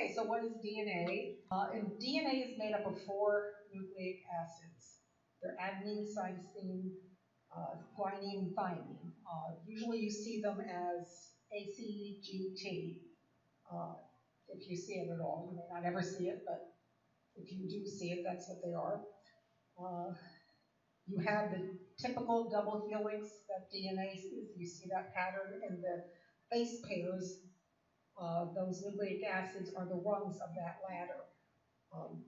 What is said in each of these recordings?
Okay, so what is DNA? And DNA is made up of 4 nucleic acids. They're adenine, cytosine, guanine, and thymine. Usually you see them as ACGT, uh, if you see it at all. You may not ever see it, but if you do see it, that's what they are. Uh, you have the typical double helix that DNA is. You see that pattern, and the base pairs, those nucleic acids are the rungs of that ladder. Um,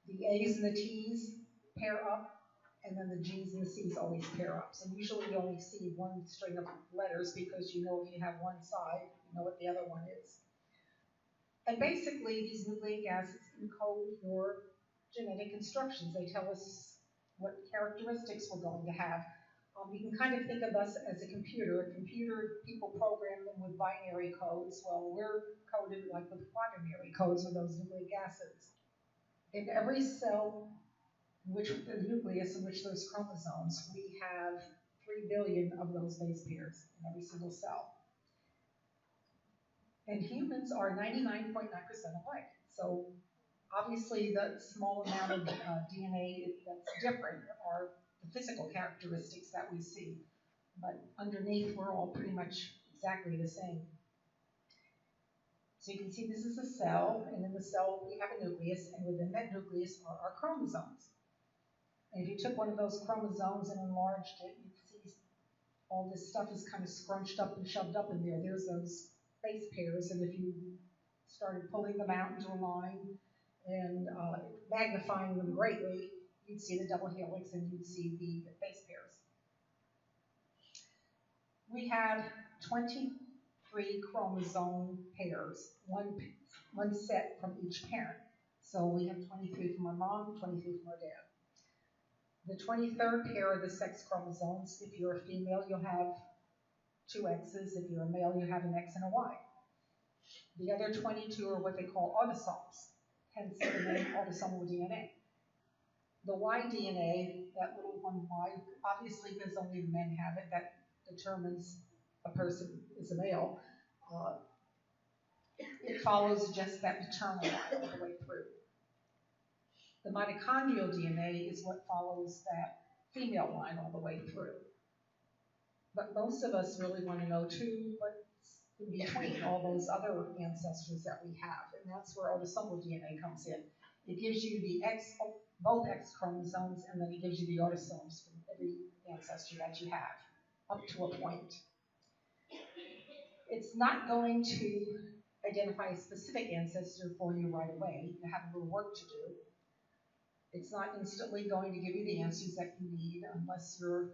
the A's and the T's pair up, and then the G's and the C's always pair up. So usually you only see one string of letters because you know if you have one side, you know what the other one is. And basically, these nucleic acids encode your genetic instructions. They tell us what characteristics we're going to have. You can kind of think of us as a computer. A computer, people program them with binary codes. Well, we're coded like with quaternary codes with those nucleic acids. In every cell, which the nucleus in which there's chromosomes, we have 3 billion of those base pairs in every single cell. And humans are 99.9% alike. So obviously the small amount of DNA that's different are the physical characteristics that we see. But underneath, we're all pretty much exactly the same. So you can see this is a cell, and in the cell we have a nucleus, and within that nucleus are our chromosomes. And if you took one of those chromosomes and enlarged it, you'd see all this stuff is kind of scrunched up and shoved up in there. There's those base pairs, and if you started pulling them out into a line and magnifying them greatly, you'd see the double helix and you'd see the base pairs. We have 23 chromosome pairs, one set from each parent. So we have 23 from our mom, 23 from our dad. The 23rd pair are the sex chromosomes. If you're a female, you'll have 2 X's. If you're a male, you have an X and a Y. The other 22 are what they call autosomes, hence the name autosomal DNA. The Y DNA, that little one Y, obviously because only the men have it, that determines a person is a male. It follows just that maternal line all the way through. The mitochondrial DNA is what follows that female line all the way through. But most of us really want to know too what's in between all those other ancestors that we have, and that's where autosomal DNA comes in. It gives you the both X chromosomes, and then it gives you the autosomes from every ancestor that you have, up to a point. It's not going to identify a specific ancestor for you right away. You have a little work to do. It's not instantly going to give you the answers that you need unless you're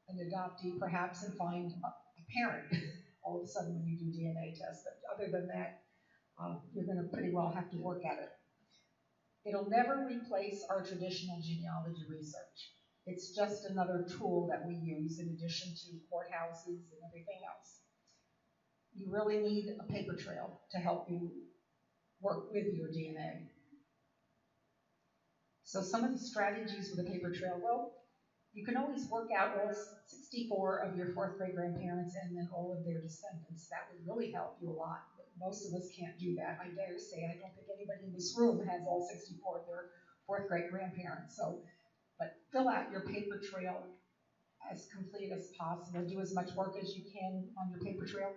an adoptee, perhaps, and find a parent all of a sudden when you do DNA tests. But other than that, you're going to pretty well have to work at it. It'll never replace our traditional genealogy research. It's just another tool that we use in addition to courthouses and everything else. You really need a paper trail to help you work with your DNA. So some of the strategies with a paper trail, well, you can always work out all 64 of your 4th great grandparents and then all of their descendants. That would really help you a lot. But most of us can't do that. I dare say I don't think anybody in this room has all 64 of their 4th great grandparents. So, but fill out your paper trail as complete as possible. Do as much work as you can on your paper trail.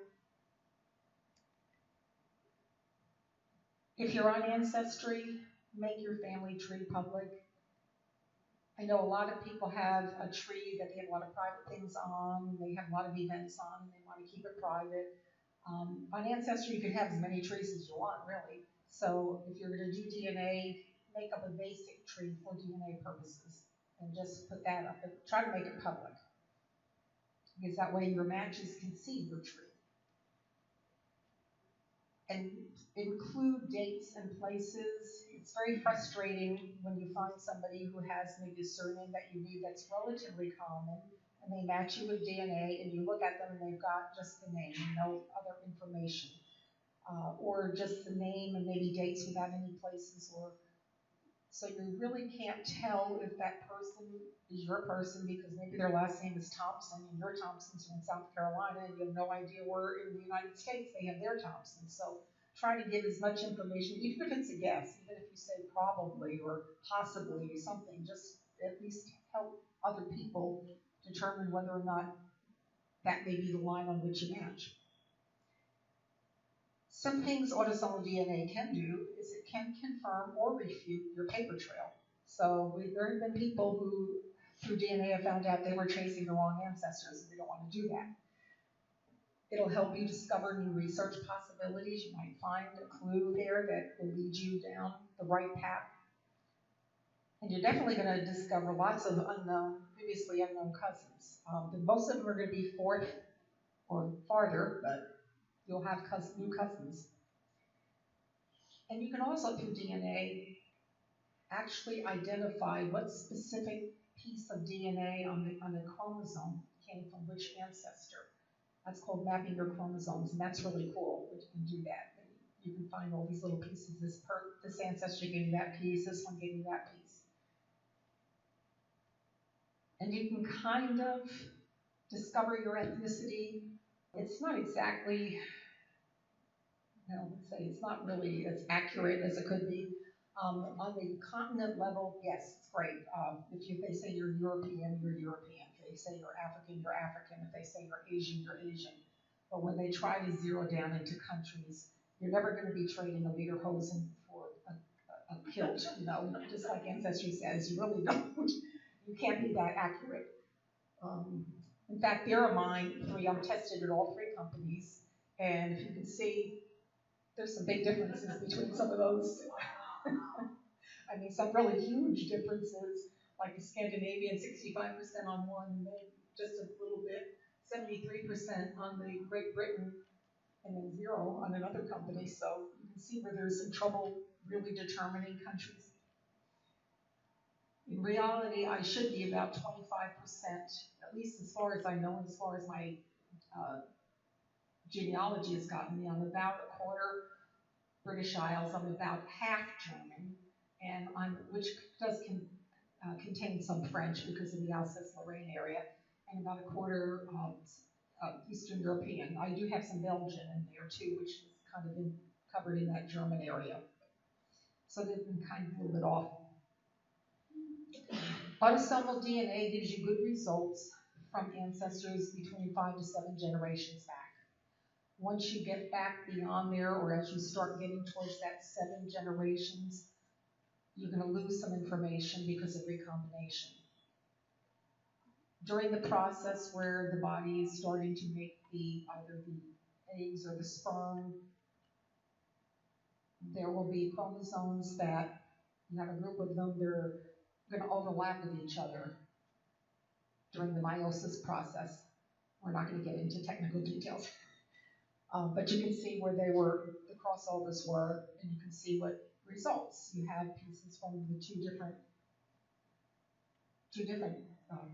If you're on Ancestry, make your family tree public. I know a lot of people have a tree that they have a lot of private things on, they have a lot of events on, and they want to keep it private. On Ancestry, you can have as many trees as you want, really. So if you're going to do DNA, make up a basic tree for DNA purposes, and just put that up. But try to make it public, because that way your matches can see your tree. And include dates and places. It's very frustrating when you find somebody who has maybe a surname that you need that's relatively common, and they match you with DNA, and you look at them and they've got just the name, no other information, or just the name and maybe dates without any places, or so you really can't tell if that person is your person because maybe their last name is Thompson and your Thompsons are in South Carolina and you have no idea where in the United States they have their Thompsons. So try to give as much information, even if it's a guess, even if you say probably or possibly or something, just at least help other people determine whether or not that may be the line on which you match. Some things autosomal DNA can do is it can confirm or refute your paper trail. So there have been people who, through DNA, have found out they were tracing the wrong ancestors, and they don't want to do that. It'll help you discover new research possibilities. You might find a clue there that will lead you down the right path. And you're definitely going to discover lots of previously unknown cousins. Most of them are going to be fourth or farther, but you'll have new cousins. And you can also, through DNA, actually identify what specific piece of DNA on the chromosome came from which ancestor. That's called mapping your chromosomes, and that's really cool that you can do that. You can find all these little pieces. This ancestor gave you that piece, this one gave you that piece. And you can kind of discover your ethnicity. It's not exactly, let's say it's not really as accurate as it could be. On the continent level, yes, it's great. If they say you're European, you're European. If they say you're African, you're African. If they say you're Asian, you're Asian. But when they try to zero down into countries, you're never going to be trading a lederhosen for a kilt, just like Ancestry says. You really don't. You can't be that accurate. In fact, there are mine three. I'm tested at all three companies, and if you can see, there's some big differences between some of those. I mean, some really huge differences, like the Scandinavian, 65% on one, and then just a little bit, 73% on the Great Britain, and then 0 on another company. So you can see where there's some trouble really determining countries. In reality, I should be about 25%, at least as far as I know, and as far as my genealogy has gotten me. I'm about a quarter British Isles. I'm about half German, and which does contain some French because of the Alsace-Lorraine area, and about a quarter Eastern European. I do have some Belgian in there too, which is kind of covered in that German area. So they've been kind of a little bit off. Autosomal DNA gives you good results from ancestors between 5 to 7 generations back. Once you get back beyond there, or as you start getting towards that 7 generations, you're going to lose some information because of recombination. During the process where the body is starting to make either the eggs or the sperm, there will be chromosomes that you have a group of them, they're going to overlap with each other during the meiosis process. We're not going to get into technical details. But you can see where the crossovers were, and you can see what results. You have pieces from the two different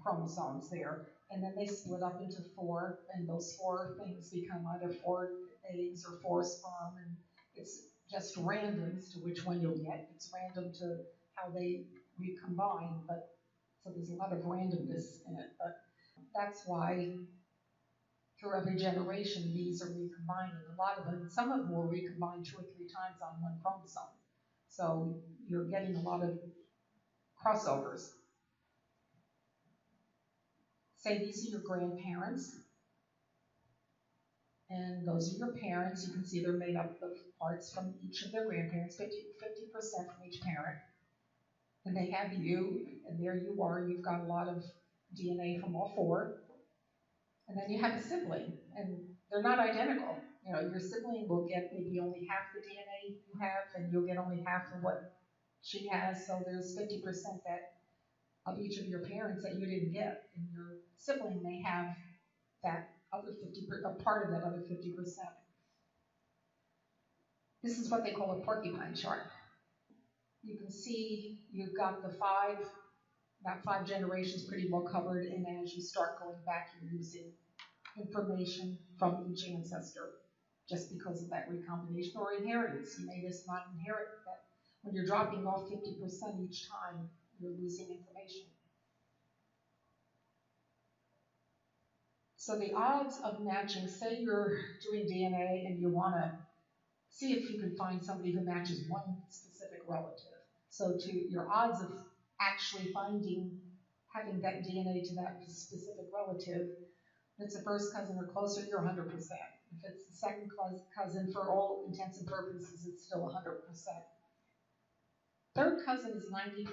chromosomes there, and then they split up into 4, and those 4 things become either 4 eggs or 4 sperm, and it's just random as to which one you'll get. It's random to how they recombine, but so there's a lot of randomness in it. But that's why through every generation, these are recombining. A lot of them, some of them will recombine 2 or 3 times on one chromosome. So you're getting a lot of crossovers. Say these are your grandparents, and those are your parents. You can see they're made up of parts from each of their grandparents, 50% from each parent. And they have you, and there you are. You've got a lot of DNA from all 4. And then you have a sibling, and they're not identical. Your sibling will get maybe only half the DNA you have, and you'll get only half of what she has. So there's 50% of each of your parents that you didn't get, and your sibling may have that other 50%, a part of that other 50%. This is what they call a porcupine chart. You can see you've got about 5 generations pretty well covered, and then as you start going back, you're losing information from each ancestor just because of that recombination or inheritance. You may just not inherit that. When you're dropping off 50% each time, you're losing information. So the odds of matching, say you're doing DNA and you want to see if you can find somebody who matches one specific relative. So your odds of actually having that DNA to that specific relative, if it's a first cousin or closer, you're 100%. If it's the second cousin, for all intents and purposes, it's still 100%. Third cousin is 90%,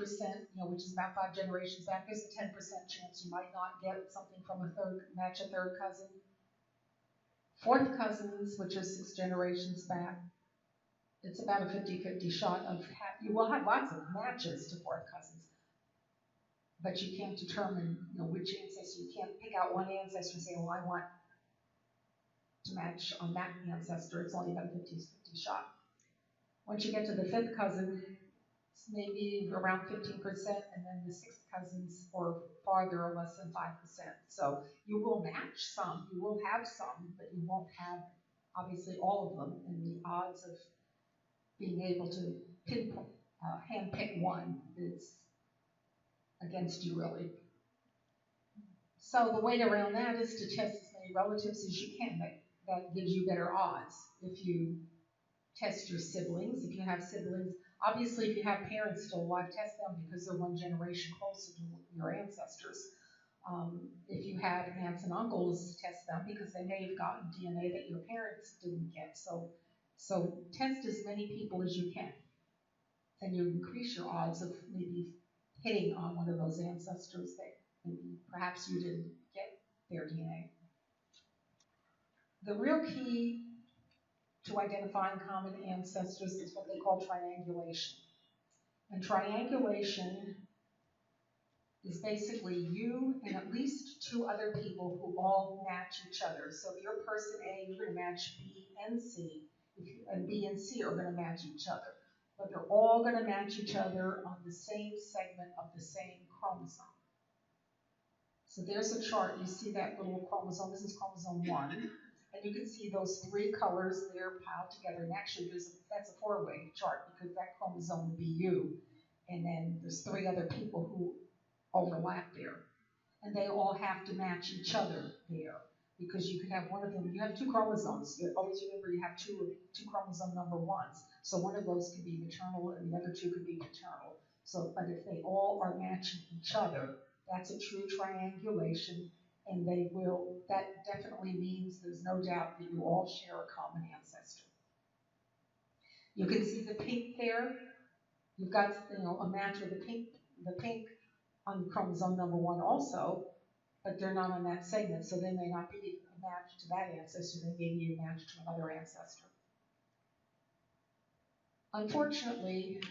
which is about 5 generations back. There's a 10% chance you might not get something from a third cousin. Fourth cousins, which are 6 generations back, it's about a 50-50 shot of you will have lots of matches to fourth cousins, but you can't determine which ancestor. You can't pick out one ancestor and say, well, I want to match on that ancestor. It's only about a 50-50 shot. Once you get to the fifth cousin, it's maybe around 15%, and then the sixth cousins or farther are less than 5%. So you will match some, you will have some, but you won't have obviously all of them, and the odds of being able to handpick one is against you, really. So the way around that is to test as many relatives as you can. That gives you better odds. If you test your siblings, if you have siblings, obviously if you have parents still alive, test them because they're one generation closer to your ancestors. If you have aunts and uncles, test them because they may have gotten DNA that your parents didn't get. So test as many people as you can, and you increase your odds of maybe hitting on one of those ancestors that maybe perhaps you didn't get their DNA. The real key to identifying common ancestors is what they call triangulation. And triangulation is basically you and at least 2 other people who all match each other. So if you're person A, you're going to match B and C, and B and C are going to match each other. But they're all going to match each other on the same segment of the same chromosome. So there's a chart. You see that little chromosome. This is chromosome 1. And you can see those 3 colors there piled together. And actually, that's a 4-way chart because that chromosome would be you. And then there's 3 other people who overlap there. And they all have to match each other there because you could have one of them. You have 2 chromosomes. You always remember you have two chromosome number 1s. So one of those could be maternal and the other 2 could be paternal. So, but if they all are matching each other, that's a true triangulation, and that definitely means there's no doubt that you all share a common ancestor. You can see the pink there. You've got a match with the pink on chromosome number 1 also, but they're not on that segment, so they may not be a match to that ancestor. They may be a match to another ancestor. Unfortunately,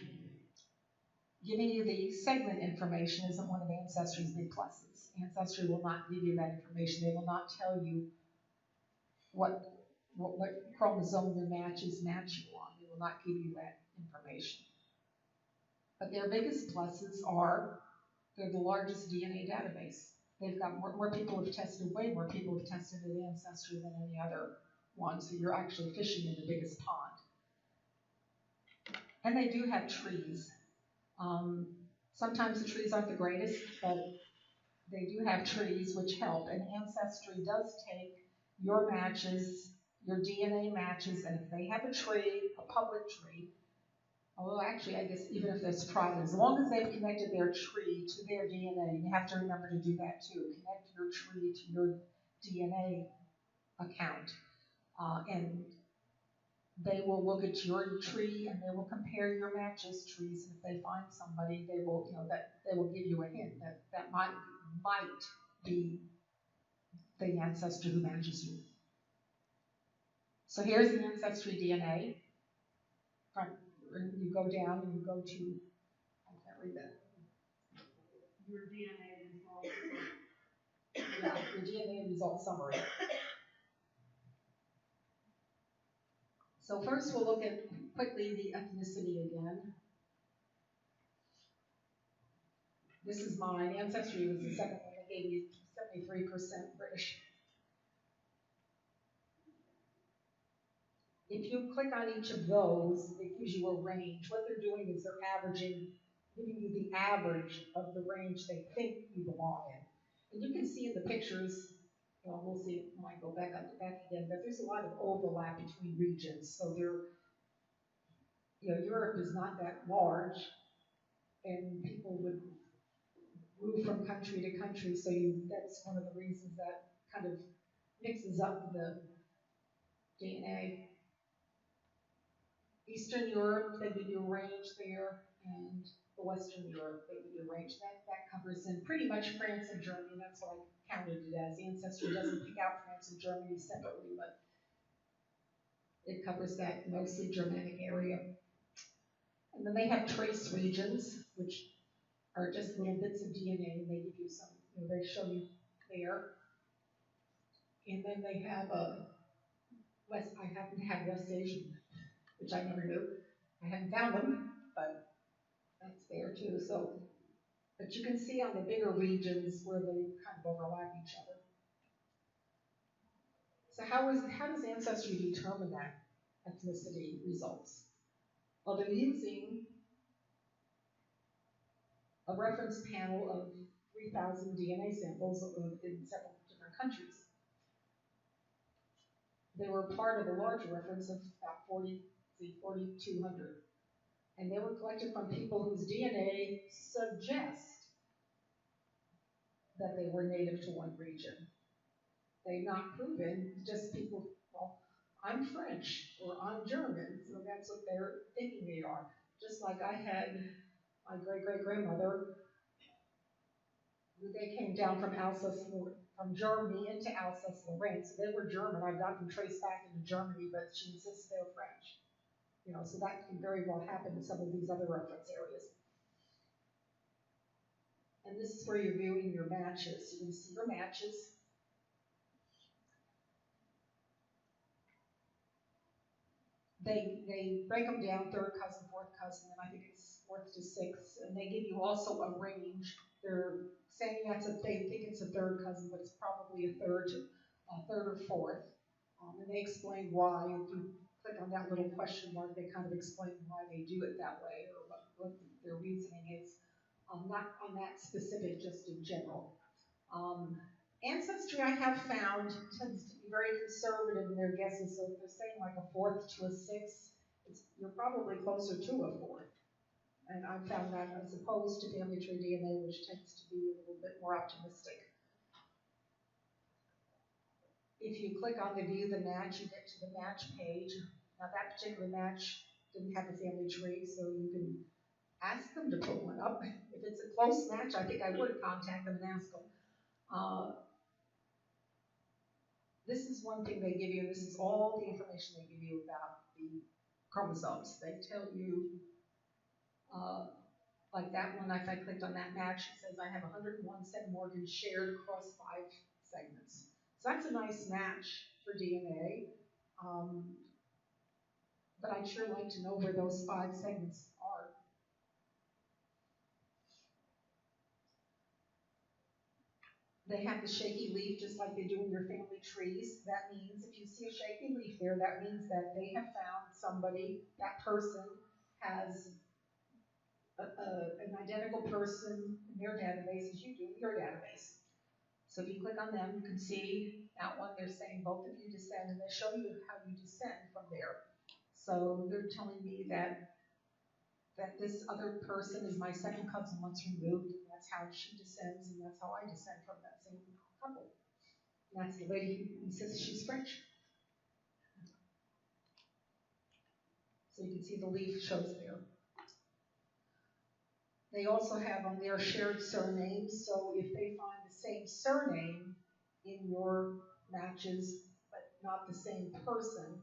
giving you the segment information isn't one of Ancestry's big pluses. Ancestry will not give you that information. They will not tell you what chromosome the matches match you on. They will not give you that information. But their biggest pluses are they're the largest DNA database. They've got more people have tested, way more people have tested at Ancestry than any other one, so you're actually fishing in the biggest pond. And they do have trees. Sometimes the trees aren't the greatest, but they do have trees which help. And Ancestry does take your matches, your DNA matches, and if they have a tree, a public tree, although actually I guess even if there's private, as long as they've connected their tree to their DNA, you have to remember to do that too. Connect your tree to your DNA account. And they will look at your tree and they will compare your matches trees. And if they find somebody, they will, they will give you a hint that might be the ancestor who matches you. So here's the Ancestry DNA. You go down and you go to, I can't read that. Your DNA result. Yeah, your DNA result summary. So first we'll look at quickly the ethnicity again. This is mine. Ancestry was the second one that gave me 73% British. If you click on each of those, it gives you a range. What they're doing is they're averaging, giving you the average of the range they think you belong in. And you can see in the pictures, we'll see, I might go back up to back again, but there's a lot of overlap between regions. So Europe is not that large, and people would move from country to country, so that's one of the reasons that kind of mixes up the DNA. Eastern Europe, they give you a range there, and the Western Europe, they give you a range. That covers in pretty much France and Germany. That's what I counted it as. Ancestry doesn't pick out France and Germany separately, but it covers that mostly Germanic area. And then they have trace regions, which are just little bits of DNA, and they give you some, they show you there. And then they have I happen to have West Asian, which I never knew. I haven't found them, but that's there too. So, but you can see on the bigger regions where they kind of overlap each other. So how does Ancestry determine that ethnicity results? Well, they're using a reference panel of 3,000 DNA samples in several different countries. They were part of a larger reference of about 4,200. And they were collected from people whose DNA suggests that they were native to one region. They've not proven, just people, well, I'm French or I'm German, so that's what they're thinking they are. Just like I had my great-great-grandmother, they came down from from Germany into Alsace-Lorraine, so they were German. I've got them traced back into Germany, but she insists they're French. So that can very well happen in some of these other reference areas. And this is where you're viewing your matches. You can see your matches. They break them down, third cousin, fourth cousin, and I think it's fourth to sixth, and they give you also a range. They're saying they think it's a third cousin, but it's probably a third or fourth. And they explain why. If you click on that little question mark, they kind of explain why they do it that way or what their reasoning is. Not on that specific, just in general. Ancestry, I have found, tends to be very conservative in their guesses. So if they're saying like a fourth to a sixth, you're probably closer to a fourth. And I've found that as opposed to Family Tree DNA, which tends to be a little bit more optimistic. If you click on the View the Match, you get to the match page. Now that particular match didn't have a family tree, so you can ask them to put one up. If it's a close match, I think I would contact them and ask them. This is one thing they give you. This is all the information they give you about the chromosomes. They tell you, like that one, if I clicked on that match, it says I have 101 7 organs shared across 5 segments. So that's a nice match for DNA. But I'd sure like to know where those 5 segments are. They have the shaky leaf just like they do in your family trees. That means if you see a shaky leaf there, that means that they have found somebody, that person has an identical person in their database as you do in your database. So if you click on them, you can see that one, they're saying both of you descend, and they show you how you descend from there. So they're telling me that this other person is my second cousin once removed, and that's how she descends, and that's how I descend from that same couple. And that's the lady who insists she's French. So you can see the leaf shows there. They also have on there shared surnames, so if they find the same surname in your matches, but not the same person,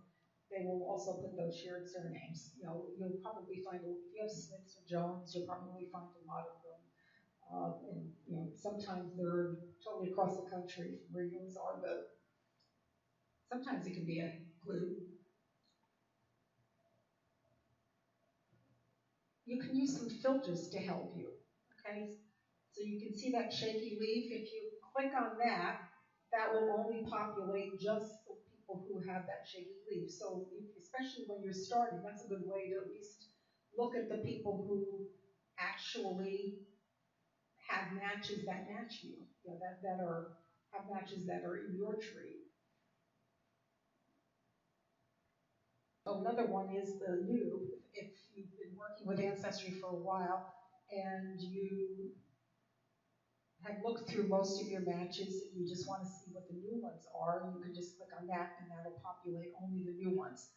they will also put those shared surnames. You'll probably find, if you have Smiths or Jones, you'll probably find a lot of them. And sometimes they're totally across the country from where yours are, but sometimes it can be a clue. You can use some filters to help you, okay? So you can see that shaky leaf. If you click on that, that will only populate just the people who have that shaky leaf. So especially when you're starting, that's a good way to at least look at the people who actually have matches that match you, have matches that are in your tree. Oh, another one is the new. If you've been working with Ancestry for a while and you have looked through most of your matches and you just want to see what the new ones are, you can just click on that and that'll populate only the new ones.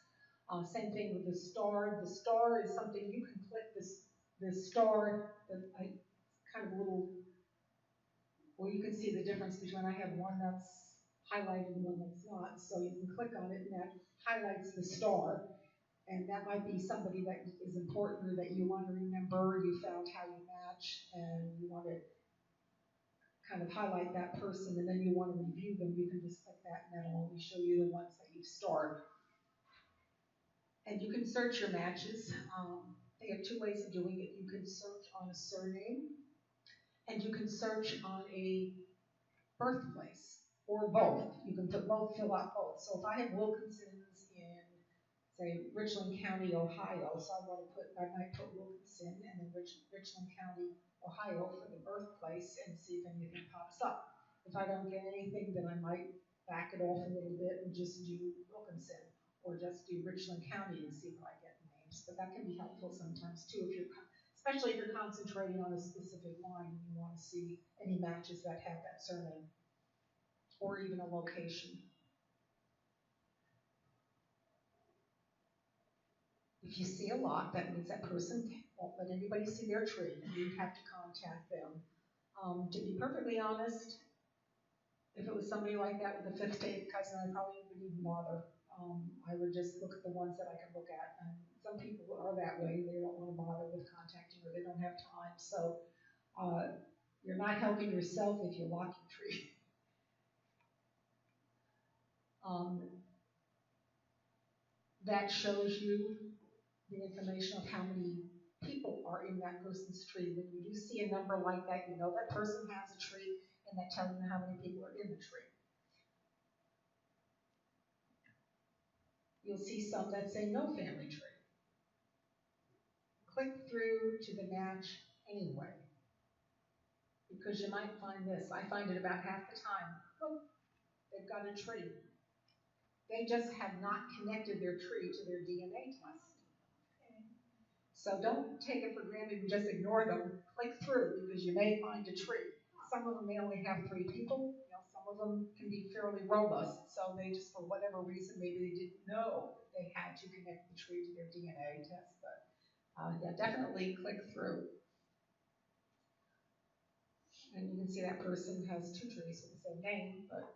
Same thing with the star. The star is something you can click this star, kind of a little, well, you can see the difference between I have one that's highlighted and one that's not. So you can click on it and that highlights the star. And that might be somebody that is important or that you want to remember, you found how you match, and you want to kind of highlight that person, and then you want to review them, you can just click that and that'll only show you the ones that you've starred. And you can search your matches. They have two ways of doing it. You can search on a surname, and you can search on a birthplace, or both. You can put both, fill out both. So if I have Wilkinson's in, say, Richland County, Ohio, so I might put Wilkinson and then Richland County, Ohio for the birthplace and see if anything pops up. If I don't get anything, then I might back it off a little bit and just do Wilkinson or just do Richland County and see if I get names. But that can be helpful sometimes too, especially if you're concentrating on a specific line and you want to see any matches that have that surname or even a location. If you see a lot, that means that person won't let anybody see their tree, and you have to contact them. To be perfectly honest, if it was somebody like that with a fifth to eighth cousin, I probably wouldn't even bother. I would just look at the ones that I can look at. And some people are that way; they don't want to bother with contacting, or they don't have time. So you're not helping yourself if you lock your tree. That shows you the information of how many people are in that person's tree. When you do see a number like that, you know that person has a tree, and that tells you how many people are in the tree. You'll see some that say no family tree. Click through to the match anyway, because you might find this. I find it about half the time. Oh, they've got a tree. They just have not connected their tree to their DNA test. So don't take it for granted and just ignore them. Click through because you may find a tree. Some of them may only have 3 people. You know, some of them can be fairly robust. So they just, for whatever reason, maybe they didn't know they had to connect the tree to their DNA test. But yeah, definitely click through. And you can see that person has 2 trees with the same name, but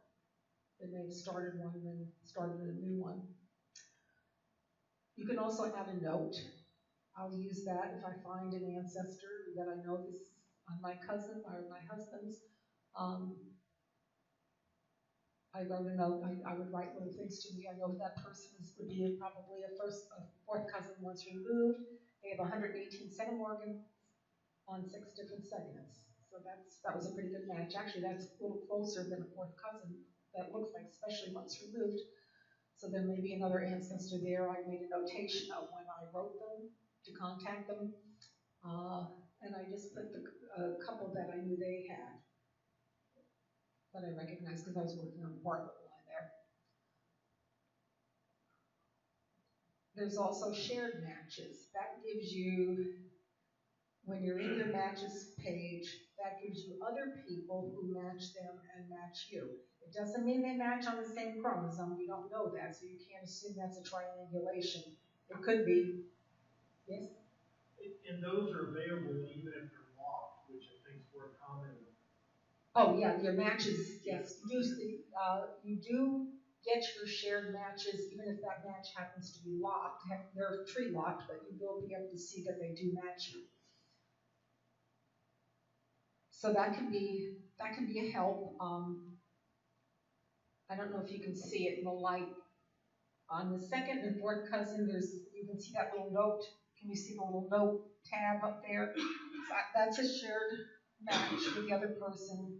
they may have started one and then started a new one. You can also add a note. I'll use that if I find an ancestor that I know this on my cousin or my husband's. I wrote a note. I would write little things to me. I know that person would be probably a fourth cousin once removed. They have 118 centimorgans on 6 different segments. So that was a pretty good match. Actually, that's a little closer than a fourth cousin. That looks like, especially once removed. So there may be another ancestor there. I made a notation of when I wrote them to contact them. And I just put a couple that I knew they had that I recognized because I was working on the Bartlett line there. There's also shared matches. That gives you, when you're in your matches page, that gives you other people who match them and match you. It doesn't mean they match on the same chromosome. You don't know that, so you can't assume that's a triangulation. It could be. Yes? And those are available even if they're locked, which I think is worth commenting. Oh yeah, your matches, yes. You do get your shared matches, even if that match happens to be locked. They're tree locked, but you will be able to see that they do match you. So that can be a help. I don't know if you can see it in the light. On the second and fourth cousin, you can see that little note. Can you see the little note tab up there? That's a shared match with the other person.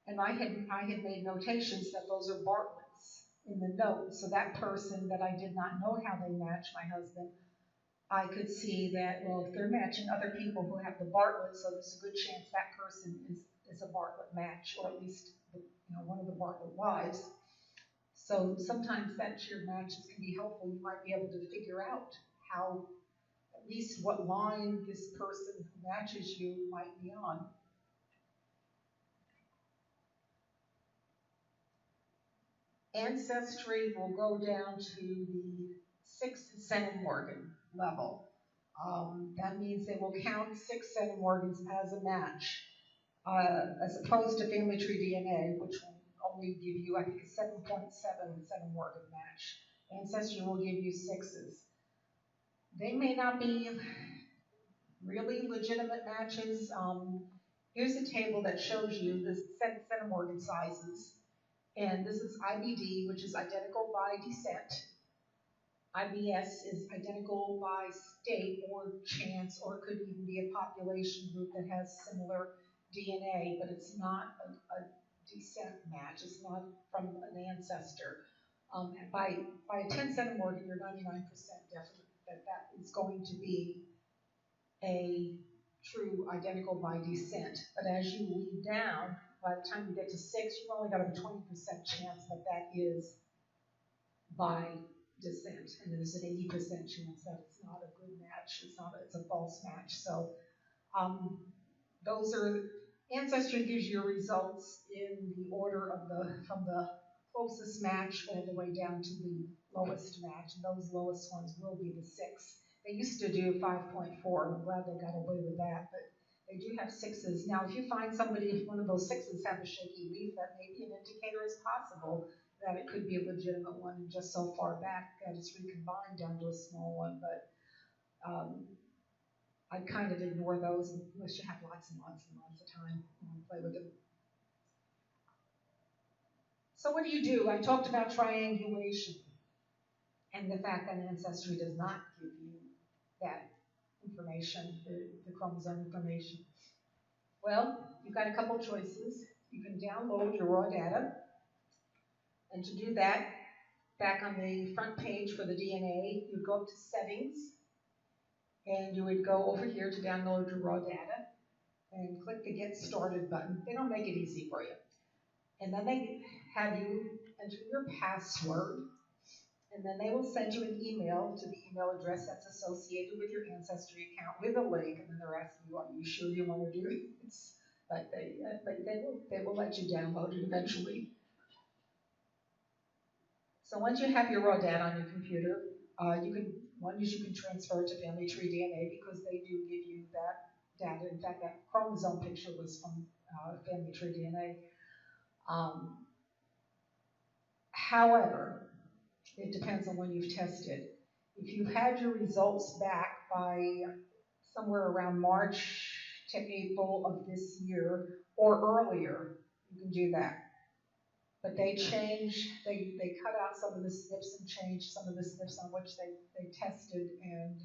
And I had made notations that those are Bartletts in the note. So that person that I did not know how they match my husband, I could see that, well, if they're matching other people who have the Bartlett, so there's a good chance that person is a Bartlett match, or at least one of the Bartlett wives. So sometimes that shared matches can be helpful. You might be able to figure out how at least what line this person who matches you might be on. Ancestry will go down to the 6 centimorgan level. That means they will count 6 centimorgans as a match, as opposed to family tree DNA, which will only give you, I think, a 7.7 centimorgan match. Ancestry will give you 6s. They may not be really legitimate matches. Here's a table that shows you the centimorgan sizes. And this is IBD, which is identical by descent. IBS is identical by state or chance, or it could even be a population group that has similar DNA, but it's not a descent match. It's not from an ancestor. And by a 10 centimorgan, you're 99% definite that is going to be a true identical by descent. But as you weed down, by the time you get to 6, you've only got a 20% chance that is by descent, and there's an 80% chance that it's not a good match. It's a false match. So those are, Ancestry gives you results in the order of from the closest match all the way down to the lowest match, and those lowest ones will be the 6. They used to do 5.4. I'm glad they got away with that, but they do have 6s. Now, if you find somebody, if one of those 6s have a shaky leaf, that may be an indicator. It's possible that it could be a legitimate one and just so far back that it's recombined down to a small one, but I kind of ignore those unless you have lots and lots and lots of time to play with them. So what do? I talked about triangulation and the fact that Ancestry does not give you that information, the chromosome information. Well, you've got a couple choices. You can download your raw data, and to do that, back on the front page for the DNA, you go up to Settings, and you would go over here to download your raw data, and click the Get Started button. They don't make it easy for you. And then they have you enter your password, and then they will send you an email to the email address that's associated with your Ancestry account with a link, and then they're asking you, are you sure you want to do this? But they will let you download it eventually. So once you have your raw data on your computer, you can transfer it to family tree DNA because they do give you that data. In fact, that chromosome picture was from family tree DNA. However, it depends on when you've tested. If you've had your results back by somewhere around March to April of this year or earlier, you can do that. But they cut out some of the SNPs and changed some of the SNPs on which they tested, and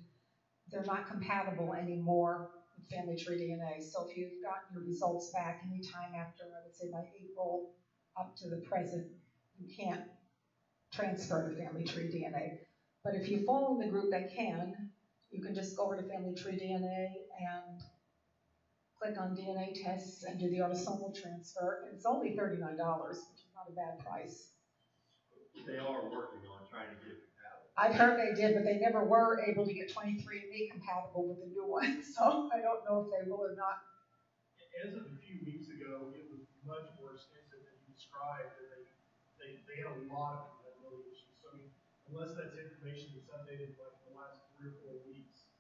they're not compatible anymore with family tree DNA. So if you've gotten your results back anytime after, I would say by April up to the present, you can't transfer to family tree DNA. But if you fall in the group that can, you can just go over to family tree DNA and click on DNA tests and do the autosomal transfer. And it's only $39, which is not a bad price. They are working on trying to get it compatible. I've heard they did, but they never were able to get 23andMe compatible with the new one. So I don't know if they will or not. As of a few weeks ago, it was much more extensive than you described. They had a lot of compatibility issues. So I mean, unless that's information that's updated like in the last 3 or 4 weeks,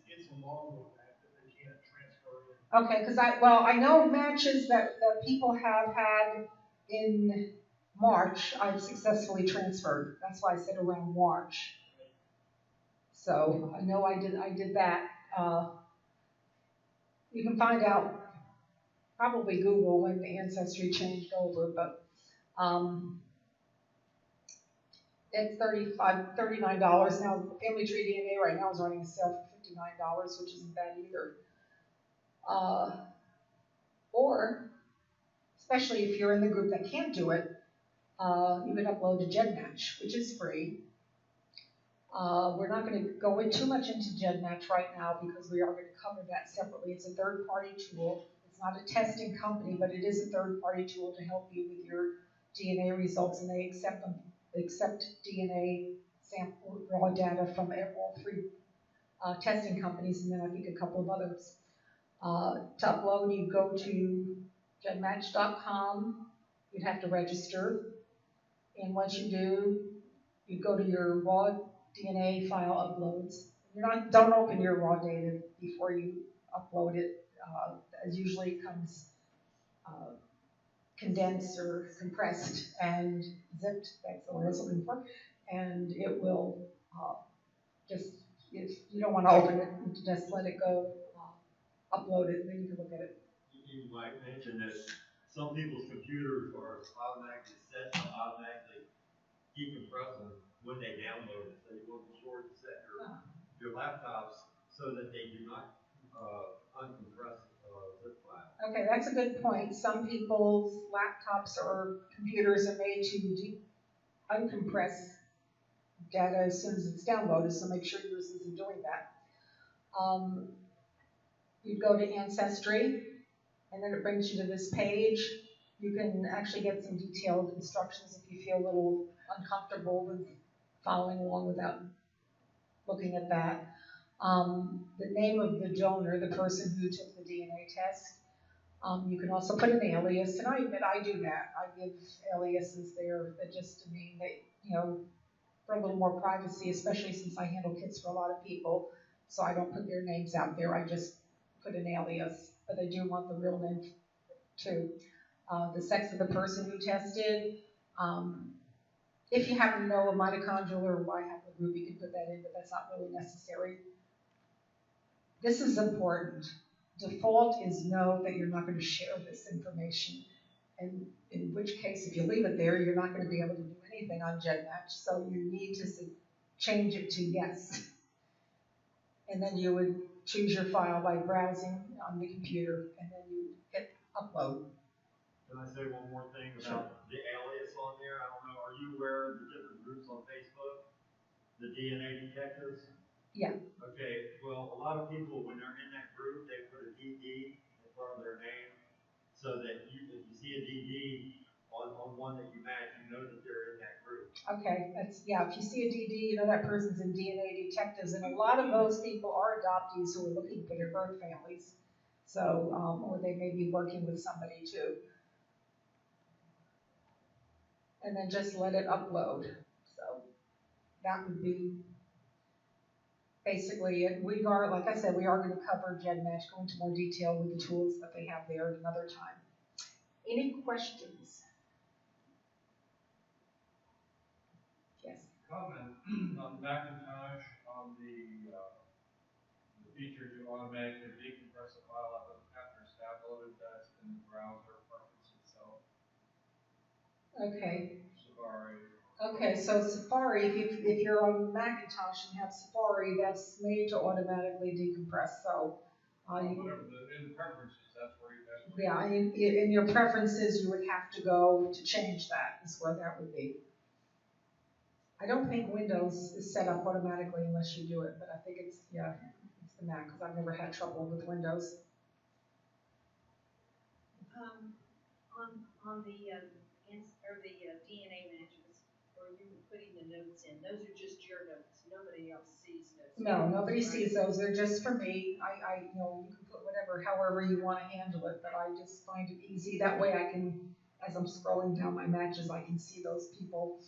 it's a long way back that they can't transfer in. Okay, because I know matches that people have had in March, I've successfully transferred. That's why I said around March. So I know I did that. You can find out, probably Google when the Ancestry changed over, but it's $39 now. Family Tree DNA right now is running a sale for $59, which isn't bad either. Or, especially if you're in the group that can't do it, you can upload to GenMatch, which is free. We're not going to go too much into GenMatch right now because we are going to cover that separately. It's a third-party tool. It's not a testing company, but it is a third-party tool to help you with your DNA results, and they accept DNA sample raw data from all three testing companies, and then I think a couple of others. To upload, you go to genmatch.com. You'd have to register, and once you do, you go to your raw DNA file uploads. Don't open your raw data before you upload it. As usually it comes condensed or compressed and zipped. That's the word I was looking for. And it will just, if you don't want to open it, just let it go, upload it, and then you can look at it. You might mention that some people's computers are automatically set to automatically decompress them when they download it. So you want to be sure to set your laptops so that they do not uncompress zip file. Okay, that's a good point. Some people's laptops or computers are made to uncompress data as soon as it's downloaded, so make sure yours isn't doing that. You go to Ancestry, and then it brings you to this page. You can actually get some detailed instructions if you feel a little uncomfortable with following along without looking at that. The name of the donor, the person who took the DNA test. You can also put an alias, and I admit I do that. I give aliases there that just to mean that, for a little more privacy, especially since I handle kits for a lot of people, so I don't put their names out there. I just put an alias, but I do want the real name too. The sex of the person who tested. If you happen to know a mitochondrial or Y haplogroup, you can put that in, but that's not really necessary. This is important. Default is no, that you're not going to share this information. And in which case, if you leave it there, you're not going to be able to do anything on GenMatch. So you need to change it to yes. And then you would choose your file by browsing on the computer, and then you hit upload. Can I say one more thing about the alias on there? I don't know, are you aware of the different groups on Facebook? The DNA detectives? Yeah. Okay, well, a lot of people, when they're in that group, they put a DD in front of their name, so that if you see a DD on one that you match, you know that they're in that group. Okay, if you see a DD, you know that person's in DNA detectives, and a lot of those people are adoptees who are looking for their birth families. So, or they may be working with somebody too. And then just let it upload. So that would be basically it. Like I said, we are going to cover GenMatch, go into more detail with the tools that they have there at another time. Any questions? Yes. Comment on Macintosh on the feature to automatically decompress a file after it's downloaded. That's in the browser preference itself. Okay. Safari. Okay, so Safari, if you're on Macintosh and have Safari, that's made to automatically decompress. So, whatever in the preferences, that's where you. Yeah, in your preferences, you would have to go to change that. Is where that would be. I don't think Windows is set up automatically unless you do it, but I think it's the Mac because I've never had trouble with Windows. On the DNA matches, where you were putting the notes in, those are just your notes. Nobody else sees those. No, nobody sees those. They're just for me. You can put however you want to handle it, but I just find it easy. That way I can, as I'm scrolling down my matches, I can see those people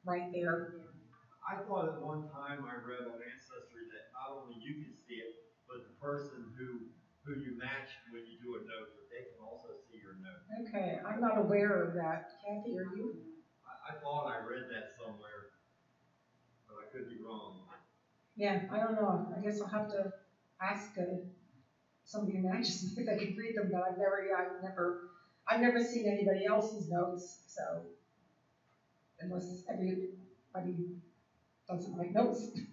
right there. I thought at one time I read on Ancestry that not only you can see it, but the person who you match when you do a note, that they can also see your note. Okay, I'm not aware of that. Kathy, are you? I thought I read that somewhere, but I could be wrong. Yeah, I don't know. I guess I'll have to ask somebody who matches if they can read them, but I've never seen anybody else's notes, so unless everybody doesn't like notes. Is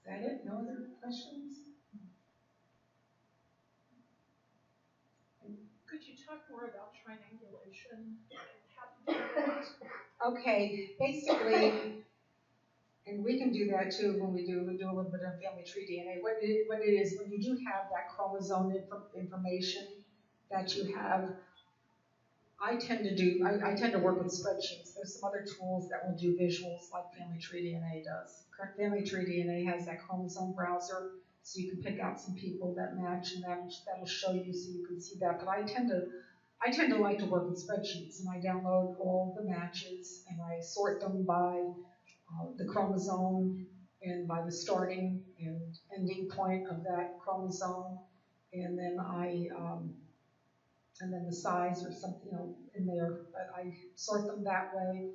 that it? No other questions? Could you talk more about triangulation? How to do it? Okay, basically, and we can do that too when we do a little bit of family tree DNA. What it is, when you do have that chromosome information that you have, I tend to work with spreadsheets. There's some other tools that will do visuals like Family Tree DNA does. Family Tree DNA has that chromosome browser, so you can pick out some people that match, and that'll show you so you can see that. But I tend to like to work with spreadsheets, and I download all the matches and I sort them by the chromosome and by the starting and ending point of that chromosome, and then and then the size or something, in there. But I sort them that way,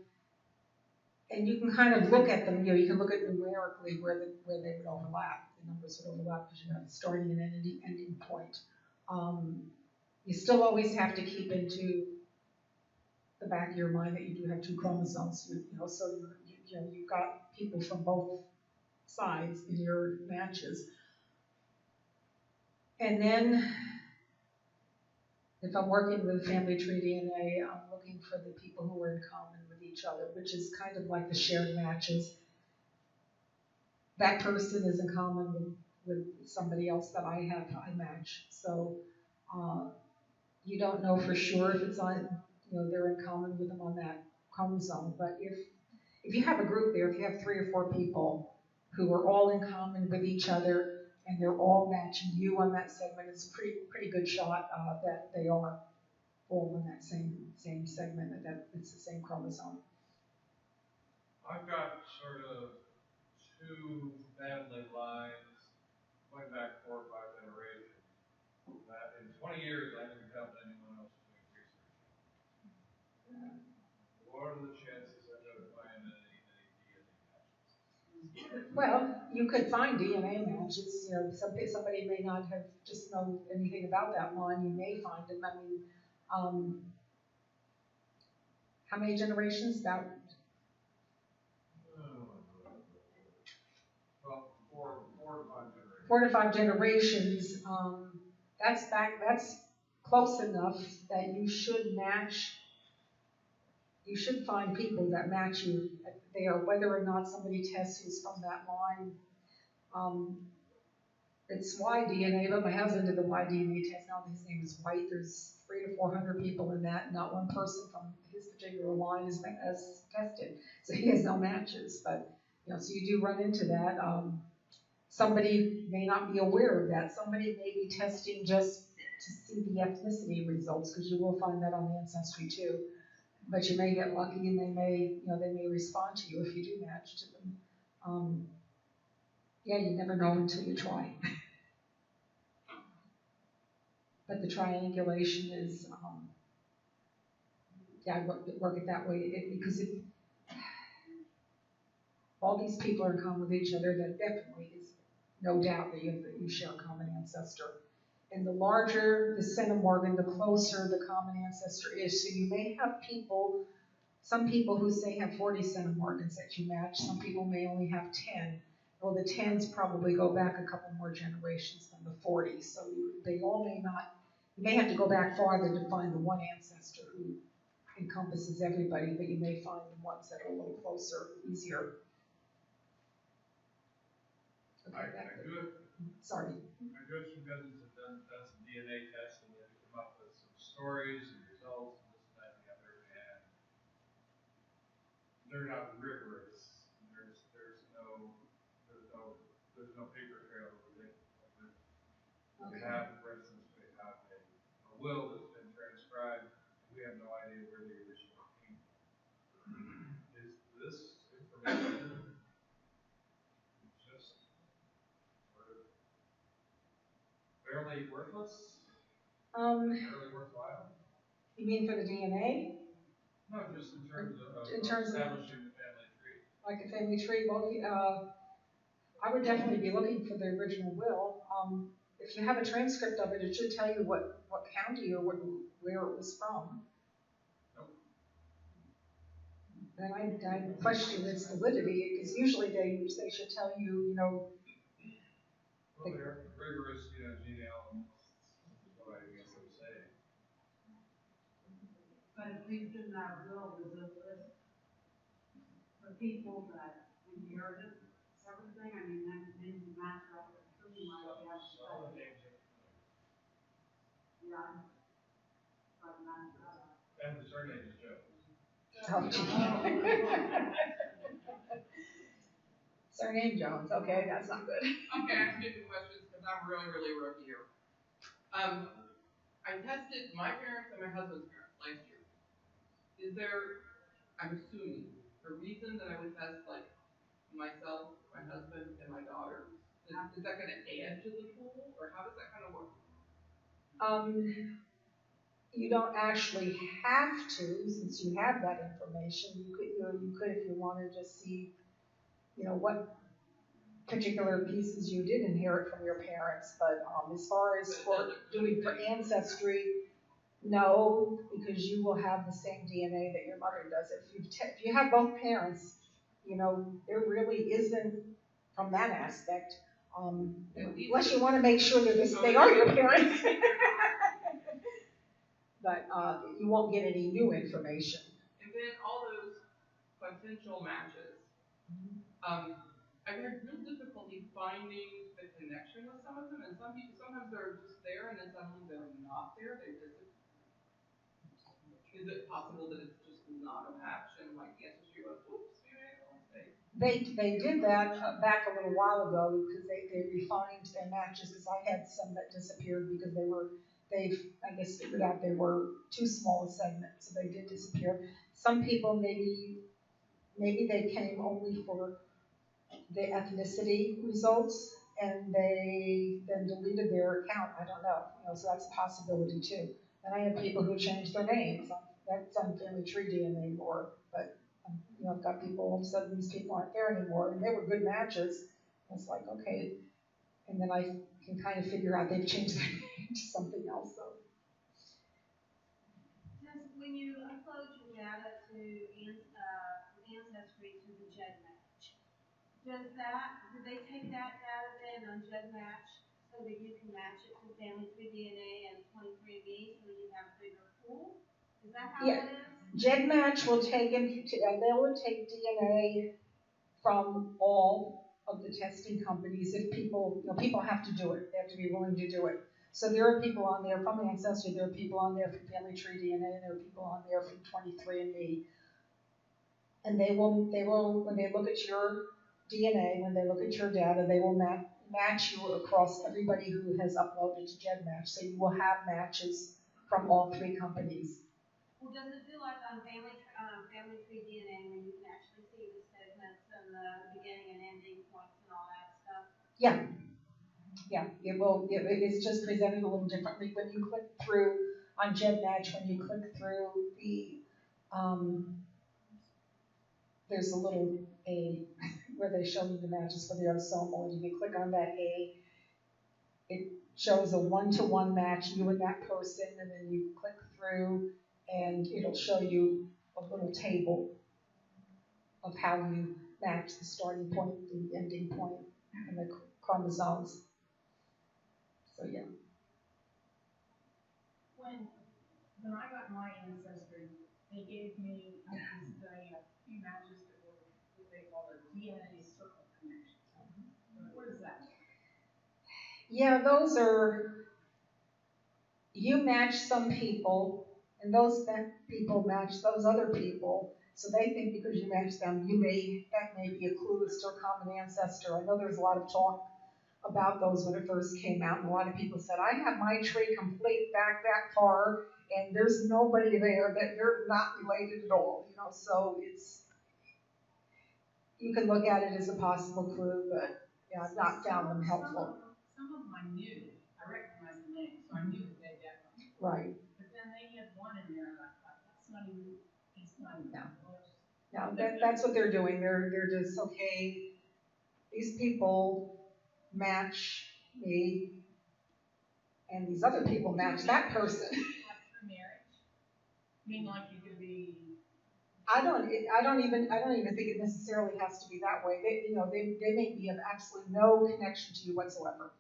and you can kind of look at them. You can look at numerically where they would overlap. The numbers would overlap because you have the starting and ending point. You still always have to keep into the back of your mind that you do have two chromosomes. So you've got people from both sides in your matches. And then, if I'm working with Family Tree DNA, I'm looking for the people who are in common with each other, which is kind of like the shared matches. That person is in common with somebody else that I match. So you don't know for sure if it's on, they're in common with them on that chromosome. But if you have a group there, if you have 3 or 4 people who are all in common with each other, and they're all matching you on that segment, it's a pretty good shot that they are all in that same segment, that it's the same chromosome. I've got sort of 2 family lines going back 4 or 5 generations that in 20 years I haven't encountered anyone else doing research. What are the chances I'm going to find any DNA matches? Well, you could find DNA matches. Somebody may not have just known anything about that line. You may find them. I mean, how many generations? About well, 4 to 5 generations. 4 to 5 generations. That's close enough that you should match. You should find people that match you there, whether or not somebody tests who's from that line. It's Y-DNA, but my husband did the Y-DNA test. Now his name is White. There's 300 to 400 people in that. Not one person from his particular line is tested, so he has no matches. But so you do run into that. Somebody may not be aware of that. Somebody may be testing just to see the ethnicity results, because you will find that on Ancestry too. But you may get lucky, and they may respond to you if you do match to them. Yeah, you never know until you try. But the triangulation is, I work it that way, because all these people are in common with each other, that definitely is no doubt that you share a common ancestor. And the larger the centimorgan, the closer the common ancestor is. So you may have some people who say have 40 centimorgans that you match. Some people may only have 10. Well, the 10s probably go back a couple more generations than the 40s. So they all may not. You may have to go back farther to find the one ancestor who encompasses everybody, but you may find the ones that are a little closer, easier. Okay, sorry. My good some cousins have done some DNA tests, and they've come up with some stories and results and this and that and the other, and they're not rigorous. There's no paper trail over there. We have, for instance, a will that's been transcribed. We have no idea where the original came from. Is this information just sort of fairly worthless? Fairly worthwhile? You mean for the DNA? No, just in terms of establishing the family tree. Like a family tree, well, I would definitely be looking for the original will. If you have a transcript of it, it should tell you what county or where it was from. Nope. Then I question its validity, because usually they should tell you, Well, they're rigorous, genealogists, is what I guess I'm saying. But if we do not will, there's a list for people that inherited everything. I mean, then you match up with who might have. Some names are familiar. Yeah. But match that up. And the surname is Jones. Oh, Surname Jones, okay, that's not good. Okay, I have stupid questions because I'm really rookie here. I tested my parents and my husband's parents last year. Is there, I'm assuming, a reason that I would test like myself, my husband, and my daughter? Is that going to add to the pool, or how does that kind of work? You don't actually have to, since you have that information. You could if you want to just see, what particular pieces you did inherit from your parents. But as far as for doing for ancestry, no, because you will have the same DNA that your mother does. If you have both parents, there really isn't from that aspect. Unless you want to make sure that they are your parents. But you won't get any new information. And then all those potential matches. I've had real difficulty finding the connection with some of them, and sometimes they're just there, and then suddenly they're not there. They disappear. Is it possible that it's just not a match, and like Ancestry goes, "Oops, we made a mistake"? They did that back a little while ago because they refined their matches, because I had some that disappeared because they've I guess figured out they were too small a segment, so they did disappear. Some people maybe they came only for the ethnicity results and they then deleted their account. I don't know, so that's a possibility too. And I have people who changed their names. That's on Family Tree DNA more, but I've got people, all of a sudden these people aren't there anymore, and they were good matches. It's like, okay, and then I can kind of figure out they've changed their name to something else. So. Just when you upload your data to Ancestry to the GEDmatch, do they take that data then on GEDmatch so that you can match it to Family Tree DNA and 23andMe so that you have a bigger pool? Is that how it is? GEDmatch will take they will take DNA from all of the testing companies. If people have to do it, they have to be willing to do it. So there are people on there from Ancestry, there are people on there from Family Tree DNA, there are people on there from 23andMe. And they will, when they look at your DNA, when they look at your data, they will match you across everybody who has uploaded to GEDmatch. So you will have matches from all three companies. Well, does it do like on Family Tree DNA where you can actually see the segments and the beginning and ending points and all that stuff? Yeah. Yeah, it will. It's just presented a little differently when you click through on GEDmatch. When you click through the, there's a little A where they show you the matches for the autosomal, and you can click on that A. It shows a one-to-one match, you and that person, and then you click through, and it'll show you a little table of how you match the starting point, the ending point, and the chromosomes. So yeah. When I got my ancestry, they gave me a few matches that were what they call a DNA circle connection. What is that? Yeah, those are, you match some people, and those people match those other people. So they think because you match them, that may be a clue as to a common ancestor. I know there's a lot of talk about those when it first came out, and a lot of people said, I have my tree complete back that far, and there's nobody there that you're not related at all. So you can look at it as a possible clue, but I've not found them helpful. Some of them I knew. I recognized the name, so I knew that they definitely. Right. But then they had one in there, and I thought, it's not even close. No, that's what they're doing. They're just, okay, these people match me, and these other people match that person. After marriage? I mean, like you could be. I don't even think it necessarily has to be that way. They may be of absolutely no connection to you whatsoever.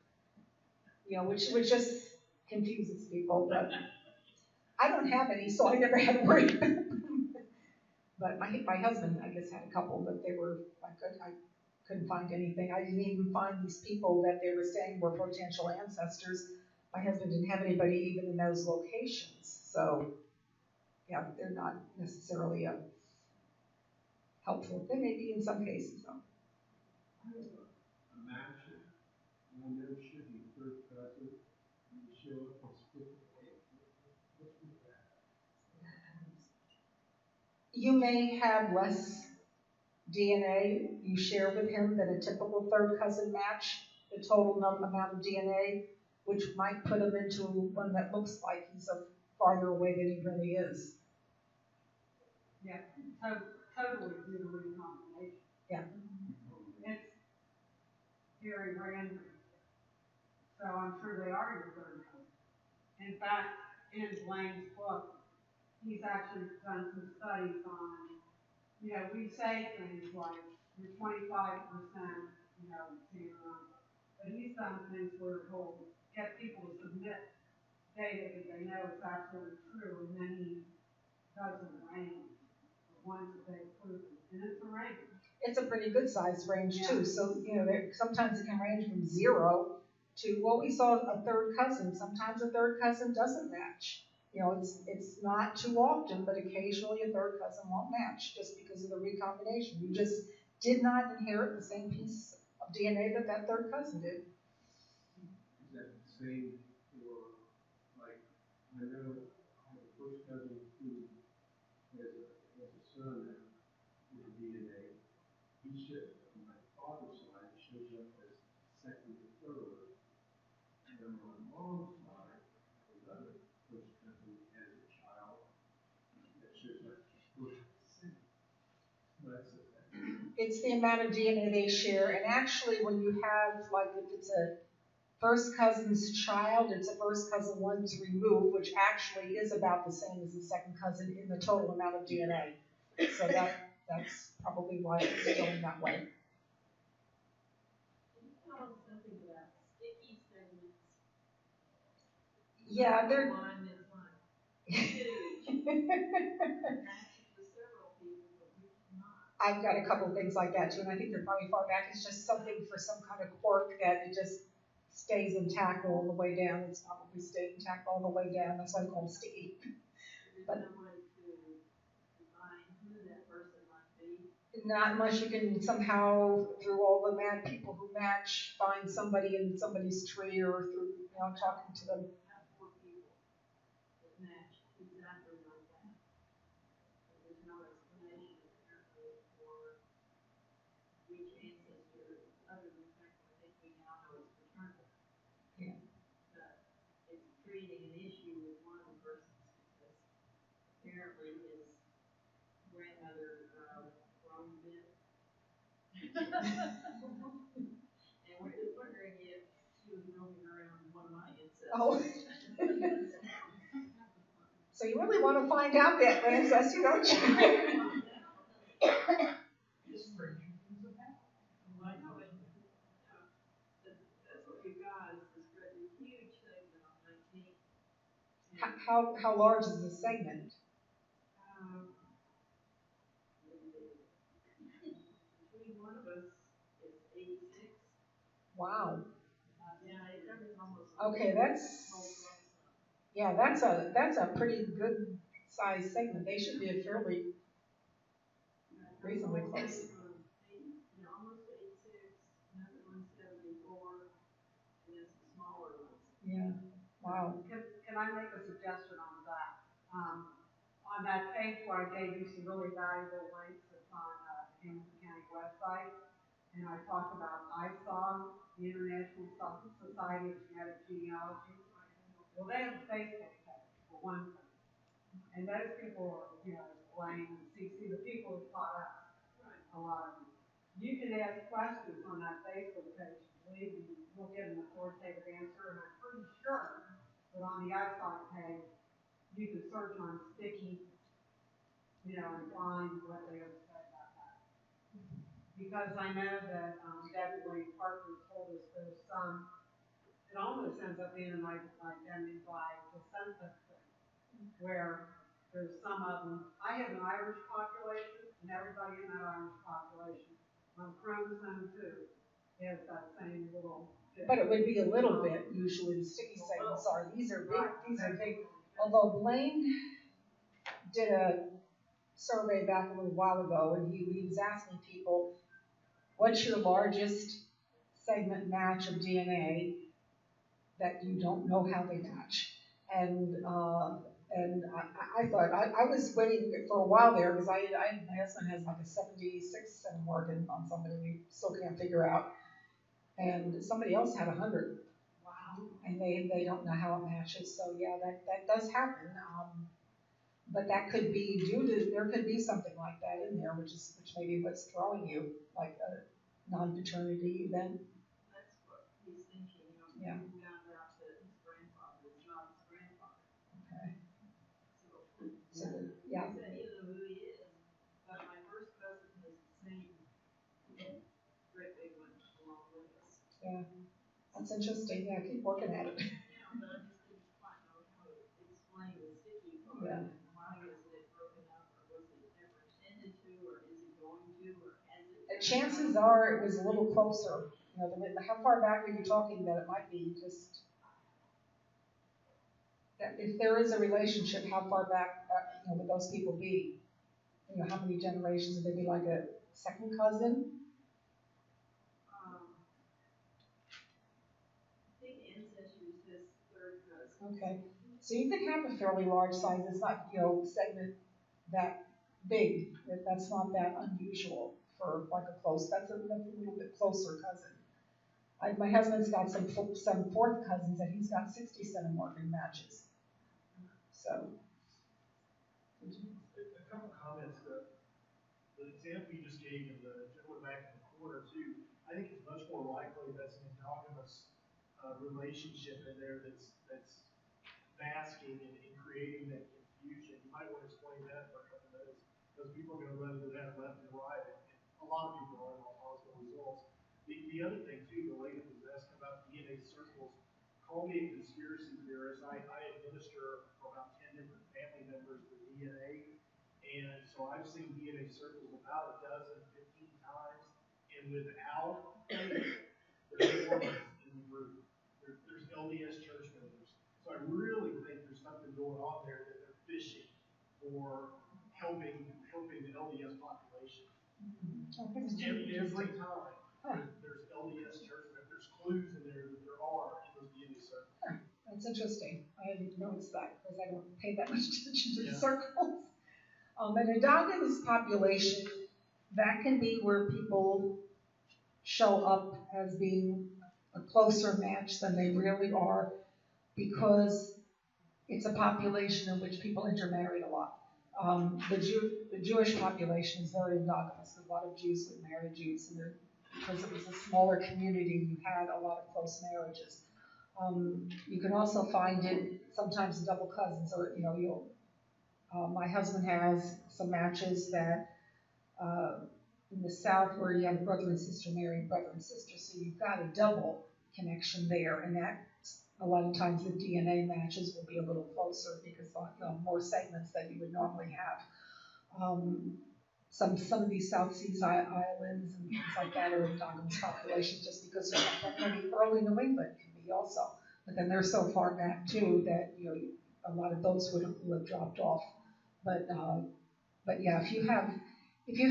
Which just confuses people. But I don't have any, so I never had to worry. But my husband, I guess, had a couple, but they were I couldn't find anything. I didn't even find these people that they were saying were potential ancestors. My husband didn't have anybody even in those locations, so yeah, they're not necessarily helpful. They may be in some cases, though. I have a match, and I know it should be third cousin, and you show up as 58. What's with that? You may have less DNA you share with him than a typical third cousin match, the total amount of DNA, which might put him into one that looks like he's farther away than he really is. Yeah, totally due to recombination. Yeah. It's very random. So I'm sure they are your third cousin. In fact, in Blaine's book, he's actually done some studies on, we say things like you're 25%, serum, but he's done things where he'll get people to submit data that they know is absolutely true, and then he does a range of ones that they've proven, and it's a range. It's a pretty good sized range too. So, sometimes it can range from 0 to, well, we saw a third cousin. Sometimes a third cousin doesn't match. It's not too often, but occasionally a third cousin won't match just because of the recombination. You just did not inherit the same piece of DNA that third cousin did. Is that the same for, like, I know I have a first cousin who has a son with DNA. He should, on my father's side, shows up as second or third. And on my mom's side, another first cousin as a child that shows up as first and second. So that's It's the amount of DNA they share. And actually, when you have, like, if it's a first cousin's child, it's a first cousin one's removed, which actually is about the same as the second cousin in the total amount of DNA. So that's probably why it's going that way. Something about sticky segments. Yeah, they're. One is like huge. Matches with several people, but we cannot. I've got a couple of things like that too, and I think they're probably far back. It's just something for some kind of quirk that it just stays intact all the way down. It's probably stayed intact all the way down. That's why I call them sticky. But no way to define who that person might be. Not unless you can somehow, through all the mad people who match, find somebody in somebody's tree or through talking to them. Have 4 people that match exactly like that. There's no explanation apparently for which ancestor, other than the fact that I think we now know it's paternal. Yeah. But it's creating an issue with one of the persons because apparently his grandmother roamed it. And we're just wondering if she was roaming around one of my ancestors. Oh. So you really want to find out that ancestry, don't you? That's what we've got is this huge segment on 19. How large is the segment? Between one of us is 86. Wow. Yeah, it covers almost. Okay, that's a pretty good size segment. They should be a fairly reasonably close. Almost 86, another one's 74, and it's the smaller ones. Yeah. Wow. Can I make a suggestion on that? On that page where I gave you some really valuable links, it's on the Hamilton County website, and I talked about ISOG, the International Society of Genetic Genealogy. Well, they have a Facebook page, for one thing. And those people are, Blaine and CC, the people who taught us, a lot of them. You can ask questions on that Facebook page. Believe me, you'll get an authoritative answer, and I'm pretty sure that on the ISOG page, you can search on sticky, and find what they have said about that. Because I know that Debbie Wayne Parker told us there's some, it almost ends up being an identity by descendant thing, where there's some of them. I have an Irish population, and everybody in that Irish population on chromosome 2 has that same little. But it would be a little bit, usually the sticky segments are. These are big, Although did a survey back a little while ago, and he was asking people, what's your largest segment match of DNA that you don't know how they match? And I thought, I was waiting for a while there, because my husband has like a 76 cent organ on somebody we still can't figure out. And somebody else had 100. Wow. And they don't know how it matches. So yeah, that does happen. But that could be there could be something like that in there, which may be what's throwing you, like a non-paternity event. That's what he's thinking, Yeah. He found out that his grandfather is not his grandfather. Okay. So, yeah. He said he doesn't know who he is, but my first cousin is the same great big one along with us. Yeah. That's interesting. Yeah, keep working at it. Yeah, but I just didn't quite know how to explain the sticky part. Yeah. Why isn't it broken up, or was it never intended to, or is it going to, or has it? Chances are it was a little closer. You know, how far back are you talking that it might be just that if there is a relationship, how far back would those people be? You know, how many generations would they be, like a second cousin? I think Ancestry says third cousin. Okay, so you could have a fairly large size. It's not, segment that big. That's not that unusual for like a close. That's a little bit closer cousin. My husband's got some fourth cousins that he's got 60 centimorphic matches. So. A couple comments. The example you just gave of the gentleman back in the corner too, I think it's much more likely that's an endogamous relationship in there that's masking and creating that confusion. You might want to explain that for a couple minutes, because people are going to run into that left and right, and a lot of people are in positive results. The other thing too, the lady was asking about DNA circles. Call me a conspiracy theorist. I administer for about 10 different family members the DNA. And so I've seen DNA circles about a dozen, 15 times, and without faith, there's Mormons in the group. There's LDS church members. So I really think there's something going on there that they're fishing for helping the LDS population. Every time there's LDS church members, there's clues in there that there are in those DNA circles. That's interesting. I didn't notice that because I don't pay that much attention to the circles. An endogamous population, that can be where people show up as being a closer match than they really are, because it's a population in which people intermarried a lot. The Jewish population is very endogamous. A lot of Jews would marry Jews, and because it was a smaller community, you had a lot of close marriages. You can also find it sometimes double cousins, or my husband has some matches that in the South where you have brother and sister marrying brother and sister, so you've got a double connection there, and that a lot of times the DNA matches will be a little closer because more segments than you would normally have. Some of these South Seas islands and things like that are endogamous populations just because there's not that many. Early New England can be also, but then they're so far back too that a lot of those would have dropped off. But yeah, if you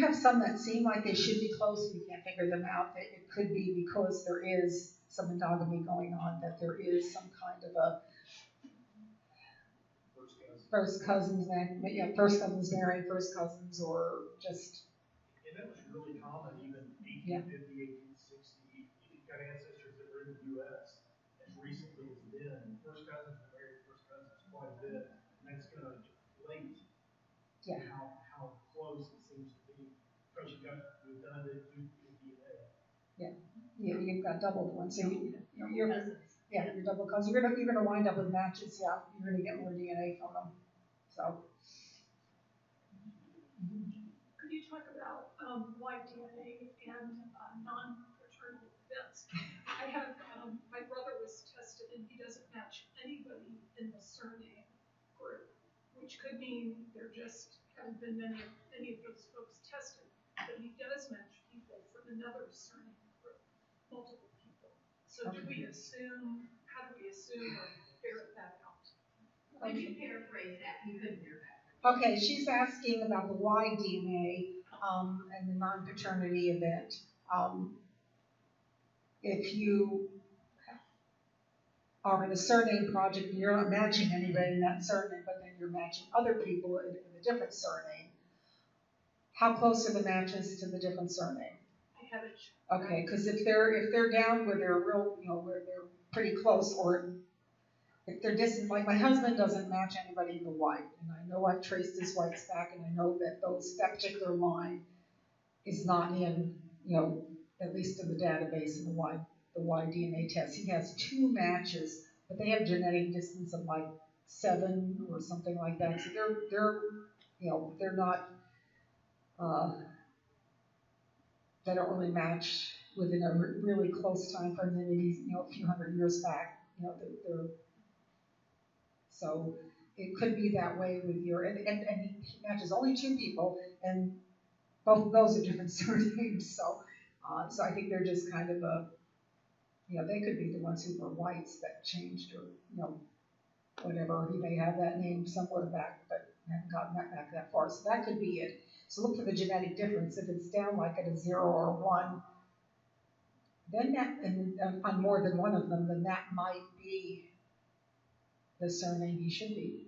have some that seem like they should be close and you can't figure them out, it could be because there is some endogamy going on, that there is some kind of a first cousins marrying first cousins, or just. And that was really common even 1850, 1860. If you've got ancestors that were in the U.S. as recently as then, first cousins are married first cousins quite a bit, and that's going to deflate how close it seems to be, because you've got redundant duplicate DNA. Yeah, you've got double ones. So you're double cousins. You're gonna wind up with matches. Yeah, you're gonna get more DNA from them. So. Could you talk about live DNA and non-paternal events? I have my brother was tested and he doesn't match anybody in the surname group, which could mean there just haven't been many of those folks tested. But he does match people from another surname group, multiple people. So how do we assume or ferret that out? Could you paraphrase that? You couldn't hear that. Okay, she's asking about the Y DNA and the non-paternity event. If you are in a surname project and you're not matching anybody in that surname, but then you're matching other people in a different surname, how close are the matches to the different surname? I haven't. Okay, because if they're down where they're real, where they're pretty close, or if they're distant, like my husband doesn't match anybody in the white, and I know I've traced his whites back, and I know that that particular line is not in, at least in the database in the Y DNA test. He has 2 matches, but they have genetic distance of like 7 or something like that. So they're not. They don't really match within a really close time frame, maybe a few hundred years back. So it could be that way with your and he matches only 2 people, and both of those are different surnames. So I think they're just kind of they could be the ones who were whites that changed, or whatever. He may have that name somewhere back, but haven't gotten that back that far. So that could be it. So look for the genetic difference. If it's down like at a 0 or a 1, then that, on more than one of them, then that might be the surname he should be.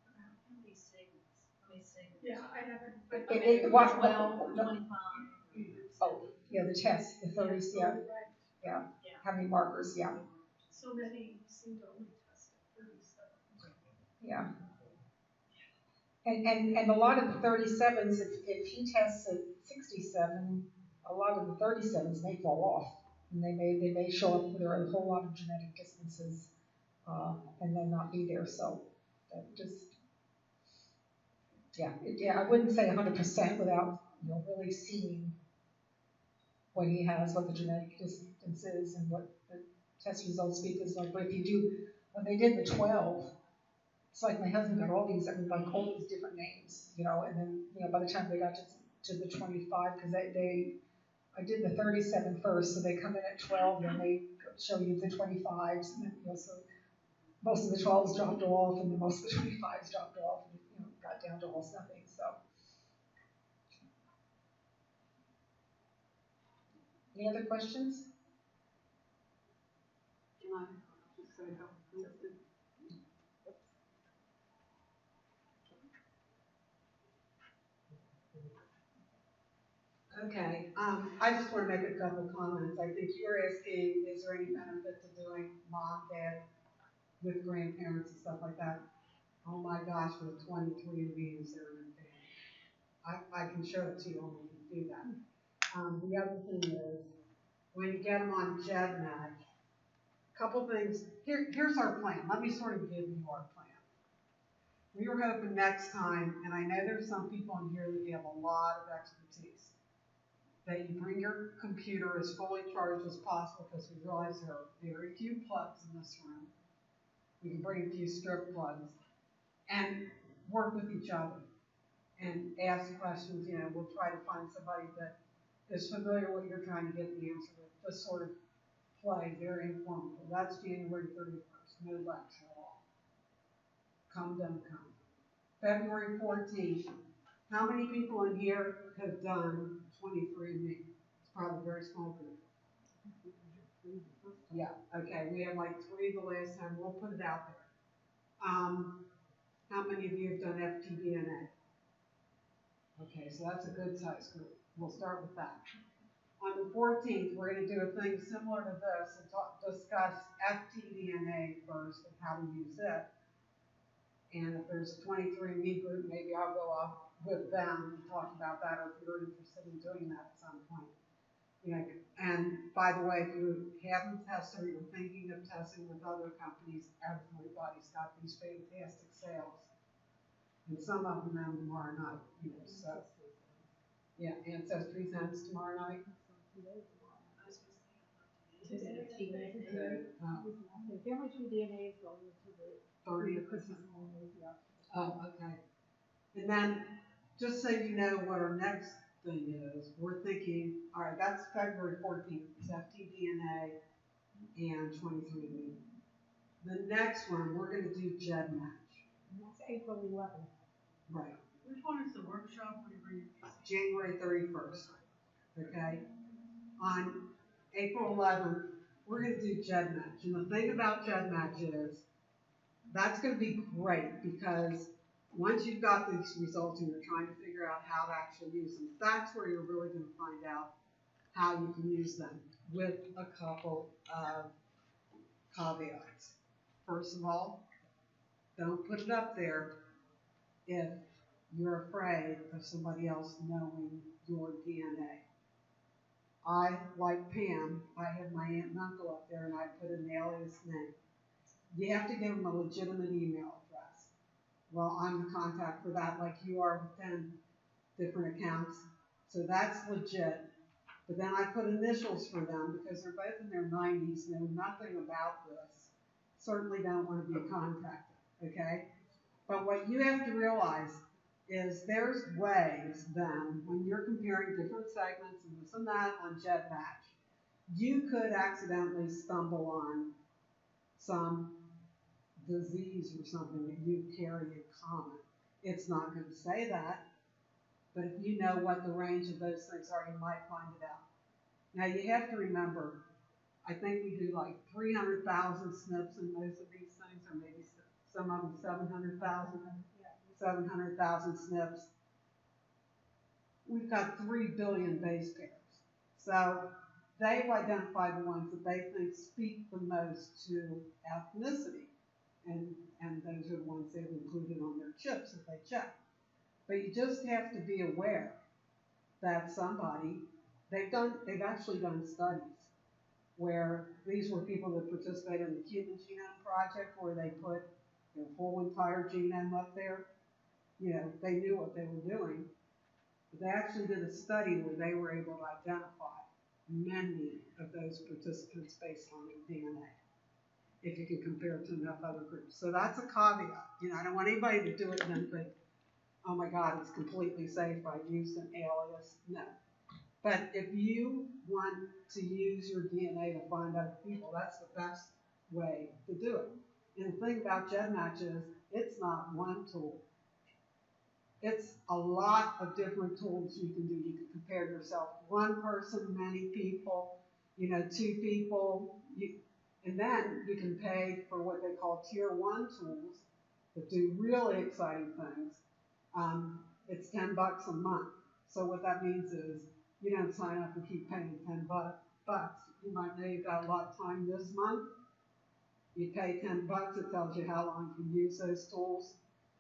How many segments? Yeah, I haven't. It was 12, 25. Oh, yeah, the test, the 30s, yeah. Yeah. How many markers, yeah. So many seem to only test at 37. Yeah. And a lot of the 37s, if he tests at 67, a lot of the 37s may fall off. And they may show up, there are a whole lot of genetic distances, and then not be there. So that I wouldn't say 100% without really seeing what he has, what the genetic distance is, and what the test results speak is like. But if you do, when they did the 12, it's like my husband got all these, like all these different names, and then, by the time they got to the 25, because I did the 37 first, so they come in at 12, and they show you the 25s, and then, so most of the 12s dropped off, and then most of the 25s dropped off, and got down to almost nothing. So, any other questions? Do you mind? Just so I don't miss it. Okay, I just want to make a couple comments. I think you're asking, is there any benefit to doing mom, dad with grandparents and stuff like that? Oh my gosh, with 23andMe, is there an advantage? I can show it to you, and we can do that. The other thing is, when you get them on GenMatch, couple things. Here's our plan. Let me sort of give you our plan. We were hoping next time, and I know there's some people in here that have a lot of expertise, that you bring your computer as fully charged as possible, because we realize there are very few plugs in this room. We can bring a few strip plugs and work with each other and ask questions. We'll try to find somebody that is familiar with what you're trying to get the answer with. Just sort of play, very informative. That's January 31st, no lecture at all. Come, don't come. February 14th, how many people in here have done 23andMe? It's probably a very small group. Yeah, okay, we had like 3 the last time. We'll put it out there. How many of you have done FTDNA? Okay, so that's a good size group. We'll start with that. On the 14th, we're going to do a thing similar to this and discuss FTDNA first and how to use it. And if there's a 23andMe group, maybe I'll go off with them and talk about that, or if you're interested in doing that at some point. And by the way, if you haven't tested or you're thinking of testing with other companies, everybody's got these fantastic sales. And some of them end tomorrow night. So yeah, Ancestry ends tomorrow night. Family tree DNA is going to the 30th. Oh, okay. And then, just so you know what our next thing is, we're thinking, all right, that's February 14th, it's FTDNA and 23andMe. The next one, we're going to do GenMatch. And that's April 11th. Right. Which one is the workshop we were using? January 31st. Okay? On April 11th, we're going to do GEDmatch. And the thing about GEDmatch is that's going to be great because once you've got these results and you're trying to figure out how to actually use them, that's where you're really going to find out how you can use them with a couple of caveats. First of all, don't put it up there if you're afraid of somebody else knowing your DNA. I, like Pam, I have my aunt and uncle up there and I put an alias name. You have to give them a legitimate email address. Well, I'm the contact for that like you are with 10 different accounts. So that's legit. But then I put initials for them because they're both in their 90s, know nothing about this. Certainly don't want to be contacted, okay? But what you have to realize is there's ways then, when you're comparing different segments and this and that on GEDmatch, you could accidentally stumble on some disease or something that you carry in common. It's not going to say that, but if you know what the range of those things are, you might find it out. Now you have to remember, I think we do like 300,000 SNPs in most of these things, or maybe some of them 700,000 SNPs. We've got 3 billion base pairs. So they've identified the ones that they think speak the most to ethnicity. And those are the ones they've included on their chips that they check. But you just have to be aware that they've actually done studies where these were people that participated in the Human Genome Project where they put their whole entire genome up there. You know, they knew what they were doing. But they actually did a study where they were able to identify many of those participants based on their DNA, if you can compare it to enough other groups. So that's a caveat. You know, I don't want anybody to do it and then think, oh my God, it's completely safe. I used an alias. No. But if you want to use your DNA to find other people, that's the best way to do it. And the thing about GEDmatch is it's not one tool. It's a lot of different tools you can do. You can compare yourself to one person, many people, you know, 2 people. And then you can pay for what they call tier 1 tools that do really exciting things. It's $10 a month. So what that means is you don't sign up and keep paying $10 bucks. You might know you've got a lot of time this month. You pay $10, it tells you how long you can use those tools.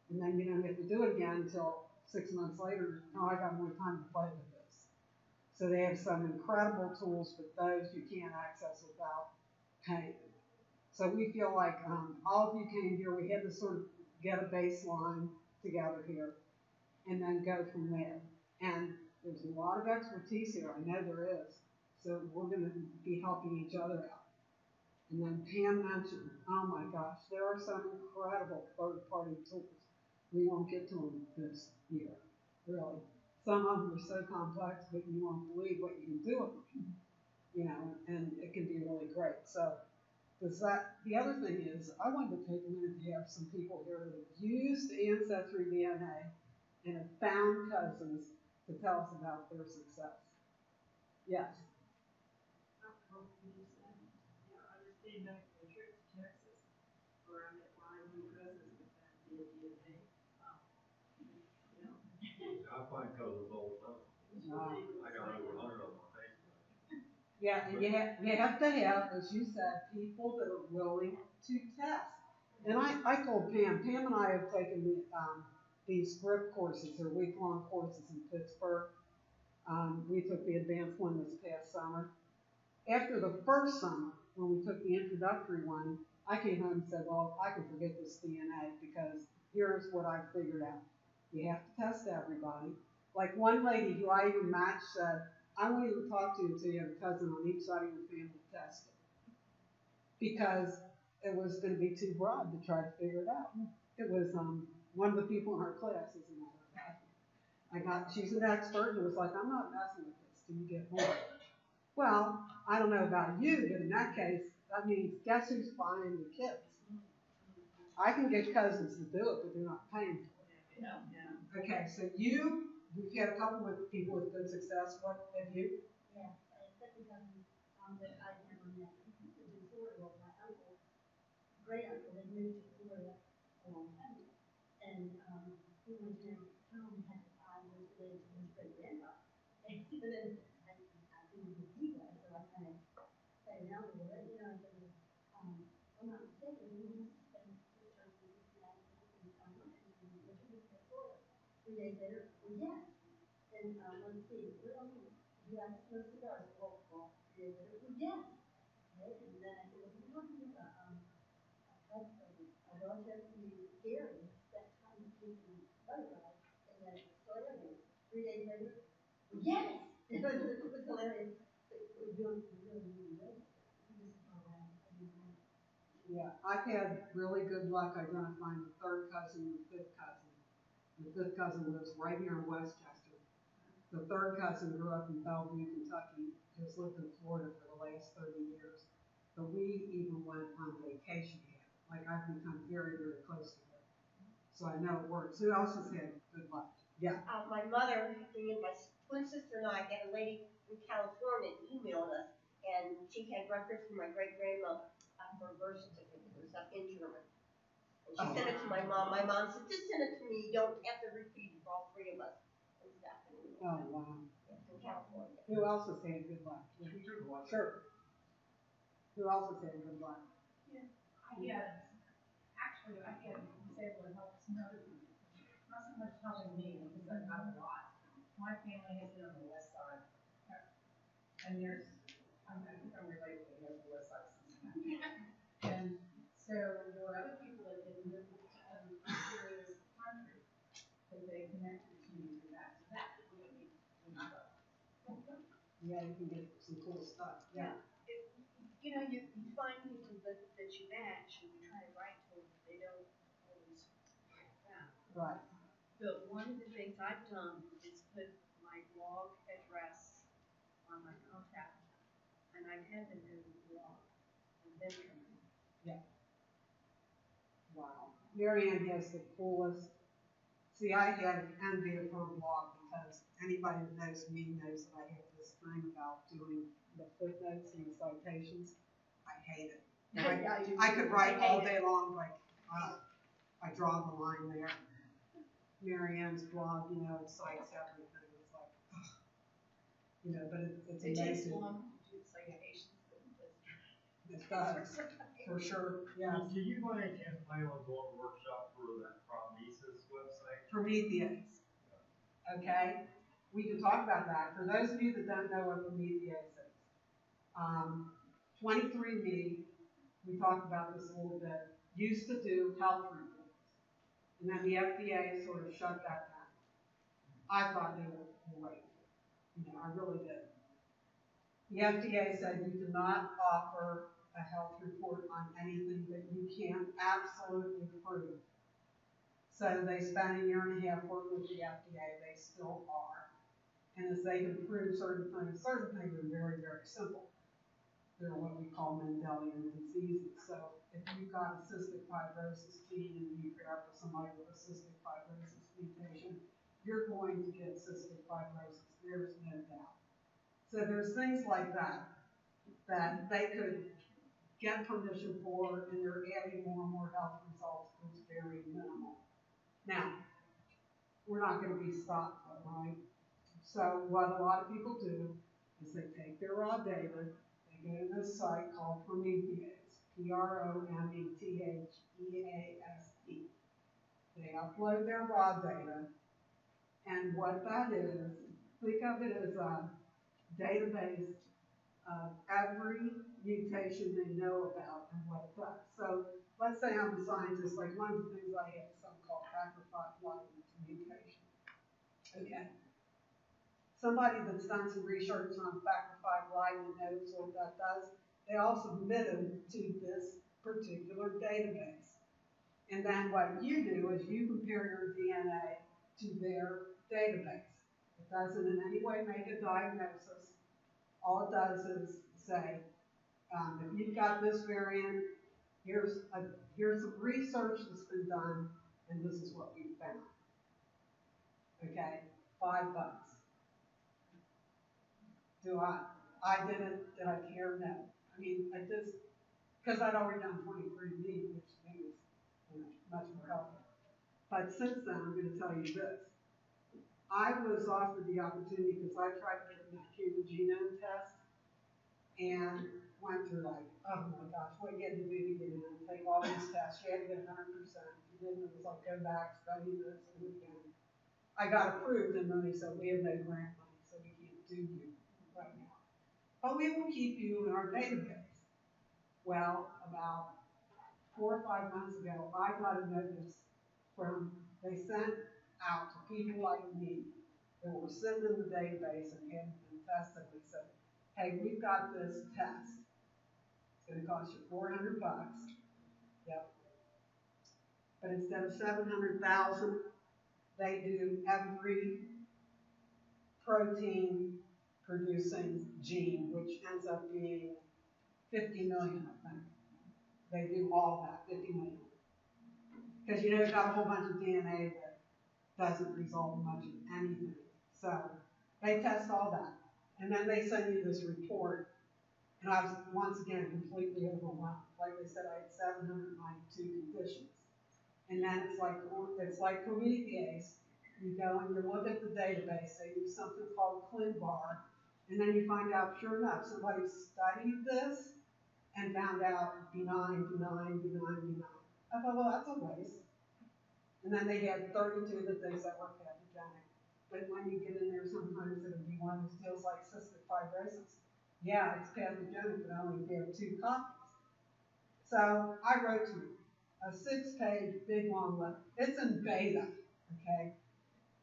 And then you don't have to do it again until 6 months later. Oh, I got more time to play with this. So they have some incredible tools, but those you can't access without paying. So we feel like all of you came here, we had to sort of get a baseline together here and then go from there. And there's a lot of expertise here, I know there is. So we're going to be helping each other out. And then Pam mentioned, oh my gosh, there are some incredible third-party tools. We won't get to them this year, really. Some of them are so complex, but you won't believe what you can do with them. You know, and it can be really great. So the other thing is, I wanted to take a minute to have some people here that have used Ancestry DNA and have found cousins to tell us about their success. Yes. I just came back from a trip to Texas where I met my new cousins with that DNA. I find cousins all the time. I got over 100 on my Facebook. Yeah, and you have to have, as you said, people that are willing to test. And I told Pam and I have taken these grip courses, they're week-long courses in Pittsburgh. We took the advanced one this past summer. After the first summer, when we took the introductory one, I came home and said, well, I can forget this DNA because here's what I figured out. You have to test everybody. Like one lady who I even matched said, I won't even talk to you until you have a cousin on each side of your family tested. Because it was going to be too broad to try to figure it out. It was one of the people in our class, as a matter of fact. She's an expert and was like, I'm not messing with this till you get more. Well, I don't know about you, but in that case, that means guess who's buying the kits? I can get cousins to do it, but they're not paying for it. Okay, so we've had a couple of people with good success. What have you? Yeah, second cousin, that I never met, he lived in Florida, well, my uncle, great uncle, had moved to Florida a long time ago. And, he went to town, had to find his village and his great grandpa. And then, I didn't know who he was, so I kind of played around with it, you know, I said, I'm not mistaken, he must have spent his time in the United States and he went to Florida. 3 days later, well, yes. And, let's see, well, he likes to smoke cigars, well, 3 days later, well, yes. Okay, and then I said, well, we're talking about, a relative who Gary spent time speaking butterflies, and then it was hilarious. 3 days later, well, yes! It was hilarious. It was really good. He just thought I didn't know. Yeah, I've had really good luck identifying the third cousin and the fifth cousin. The fifth cousin lives right here in Westchester. The third cousin grew up in Bellevue, Kentucky, has lived in Florida for the last 30 years. But we even went on vacation together. Like, I've become very, very close to her. So I know it works. Who else has had good luck? Yeah. My mother, my twin sister and I got a lady in California emailed us, and she had records from my great grandmother for birth certificate and stuff in German. And she sent it to my mom. My mom said, just send it to me. You don't have to repeat it for all 3 of us and stuff. Oh, wow. From California. Who else has had good luck? Yeah. Sure. Who else has had good luck? Yeah. I was able to help some other people. Not so much helping me, because I've got a lot. My family has been on the west side. And I think I'm related to the west side of Cincinnati. And so there were other people that had moved to other areas of the country that they connected to me through that. So that really Yeah, you can get some cool stuff. Yeah. You know, you find people that you match and you try to write to them, they don't always write back. Right. But one of the things I've done is put my blog address on my contact, and I've had them do the blog, and then Yeah. Wow. Mary Ann has the coolest. See, I had envy of her blog because anybody that knows me knows that I have this thing about doing the footnotes and the citations. I hate it. I could write all day long, like, I draw the line there. Mary Ann's blog, you know, it cites everything. It's like, ugh. You know, but it's it takes amazing. long to do the citations. It does, for sure. Yeah. Do you by any chance plan on doing a workshop for that Promethease website? Promethease. Okay, we can talk about that. For those of you that don't know what Promethease is, 23andMe, we talked about this a little bit, used to do health reports. And then the FDA sort of shut that down. I thought they were great. You know, I really did. The FDA said you do not offer a health report on anything that you can't absolutely prove. So they spent a year and a half working with the FDA. They still are. And as they can prove certain things are very, very simple. They're what we call Mendelian diseases. So if you've got a cystic fibrosis gene and you pair up with somebody with a cystic fibrosis mutation, you're going to get cystic fibrosis. There's no doubt. So there's things like that that they could get permission for, and they're adding more and more health results. It's very minimal. Now, we're not going to be stopped, right? So what a lot of people do is they take their raw data, they go to this site called Promethease, Promethease. They upload their raw data, and what that is, think of it as a database of every mutation they know about and what it does. So let's say I'm a scientist, like one of the things I have is something called factor V mutation. Okay. Somebody that's done some research on factor V ligand knows what that does. They all submit them to this particular database. And then what you do is you compare your DNA to their database. It doesn't in any way make a diagnosis. All it does is say, if you've got this variant, here's some research that's been done, and this is what we found. $5. Did I care? No. I mean, I just, because I'd already done 23andMe, which to me was, much more helpful. But since then, I'm going to tell you this. I was offered the opportunity because I tried to get a human genome test and went through like, oh my gosh, what you had to do to get in, take all these tests, you had to get 100%. If you didn't, it was like, go back, study this, do it again. I got approved and then they said, we have no grant money, so we can't do you right now. But we will keep you in our database. Well, about 4 or 5 months ago, I got a notice they sent out to people like me that were sitting in the database and hadn't been tested. They said, hey, we've got this test. It's going to cost you $400. Yep. But instead of 700,000, they do every protein producing gene, which ends up being 50 million, I think. They do all that, 50 million. Because you've got a whole bunch of DNA that doesn't result in much of anything. So they test all that. And then they send you this report. And I was, once again, completely overwhelmed. Like I said, I had 792 conditions. And then it's like Promethease. You go and you look at the database, they use something called ClinVar, and then you find out, sure enough, somebody studied this and found out benign. I thought, well, that's a waste. And then they had 32 that they said were pathogenic. But when you get in there, sometimes it'll be one that feels like cystic fibrosis. Yeah, it's pathogenic, but I only gave 2 copies. So I wrote to you a 6-page, big, long letter. It's in beta, okay?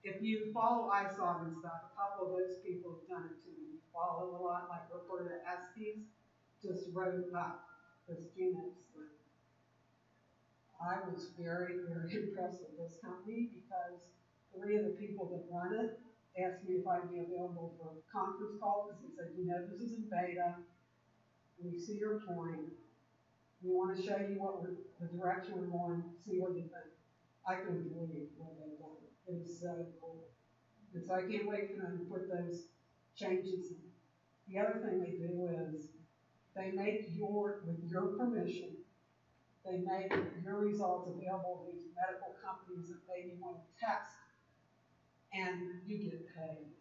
If you follow ISOT and stuff, a couple of those people have done it too. You follow a lot, like Roberta Estes just wrote up this genome thing. I was very, very impressed with this company because 3 of the people that run it asked me if I'd be available for a conference call because they said, this is in beta. We see your point. We want to show you the direction we're going, see what you think. I couldn't believe what they've done. It is so cool. And so I can't wait for them to put those changes in. The other thing they do is they make with your permission, they make your results available to these medical companies that maybe want to test, and you get paid.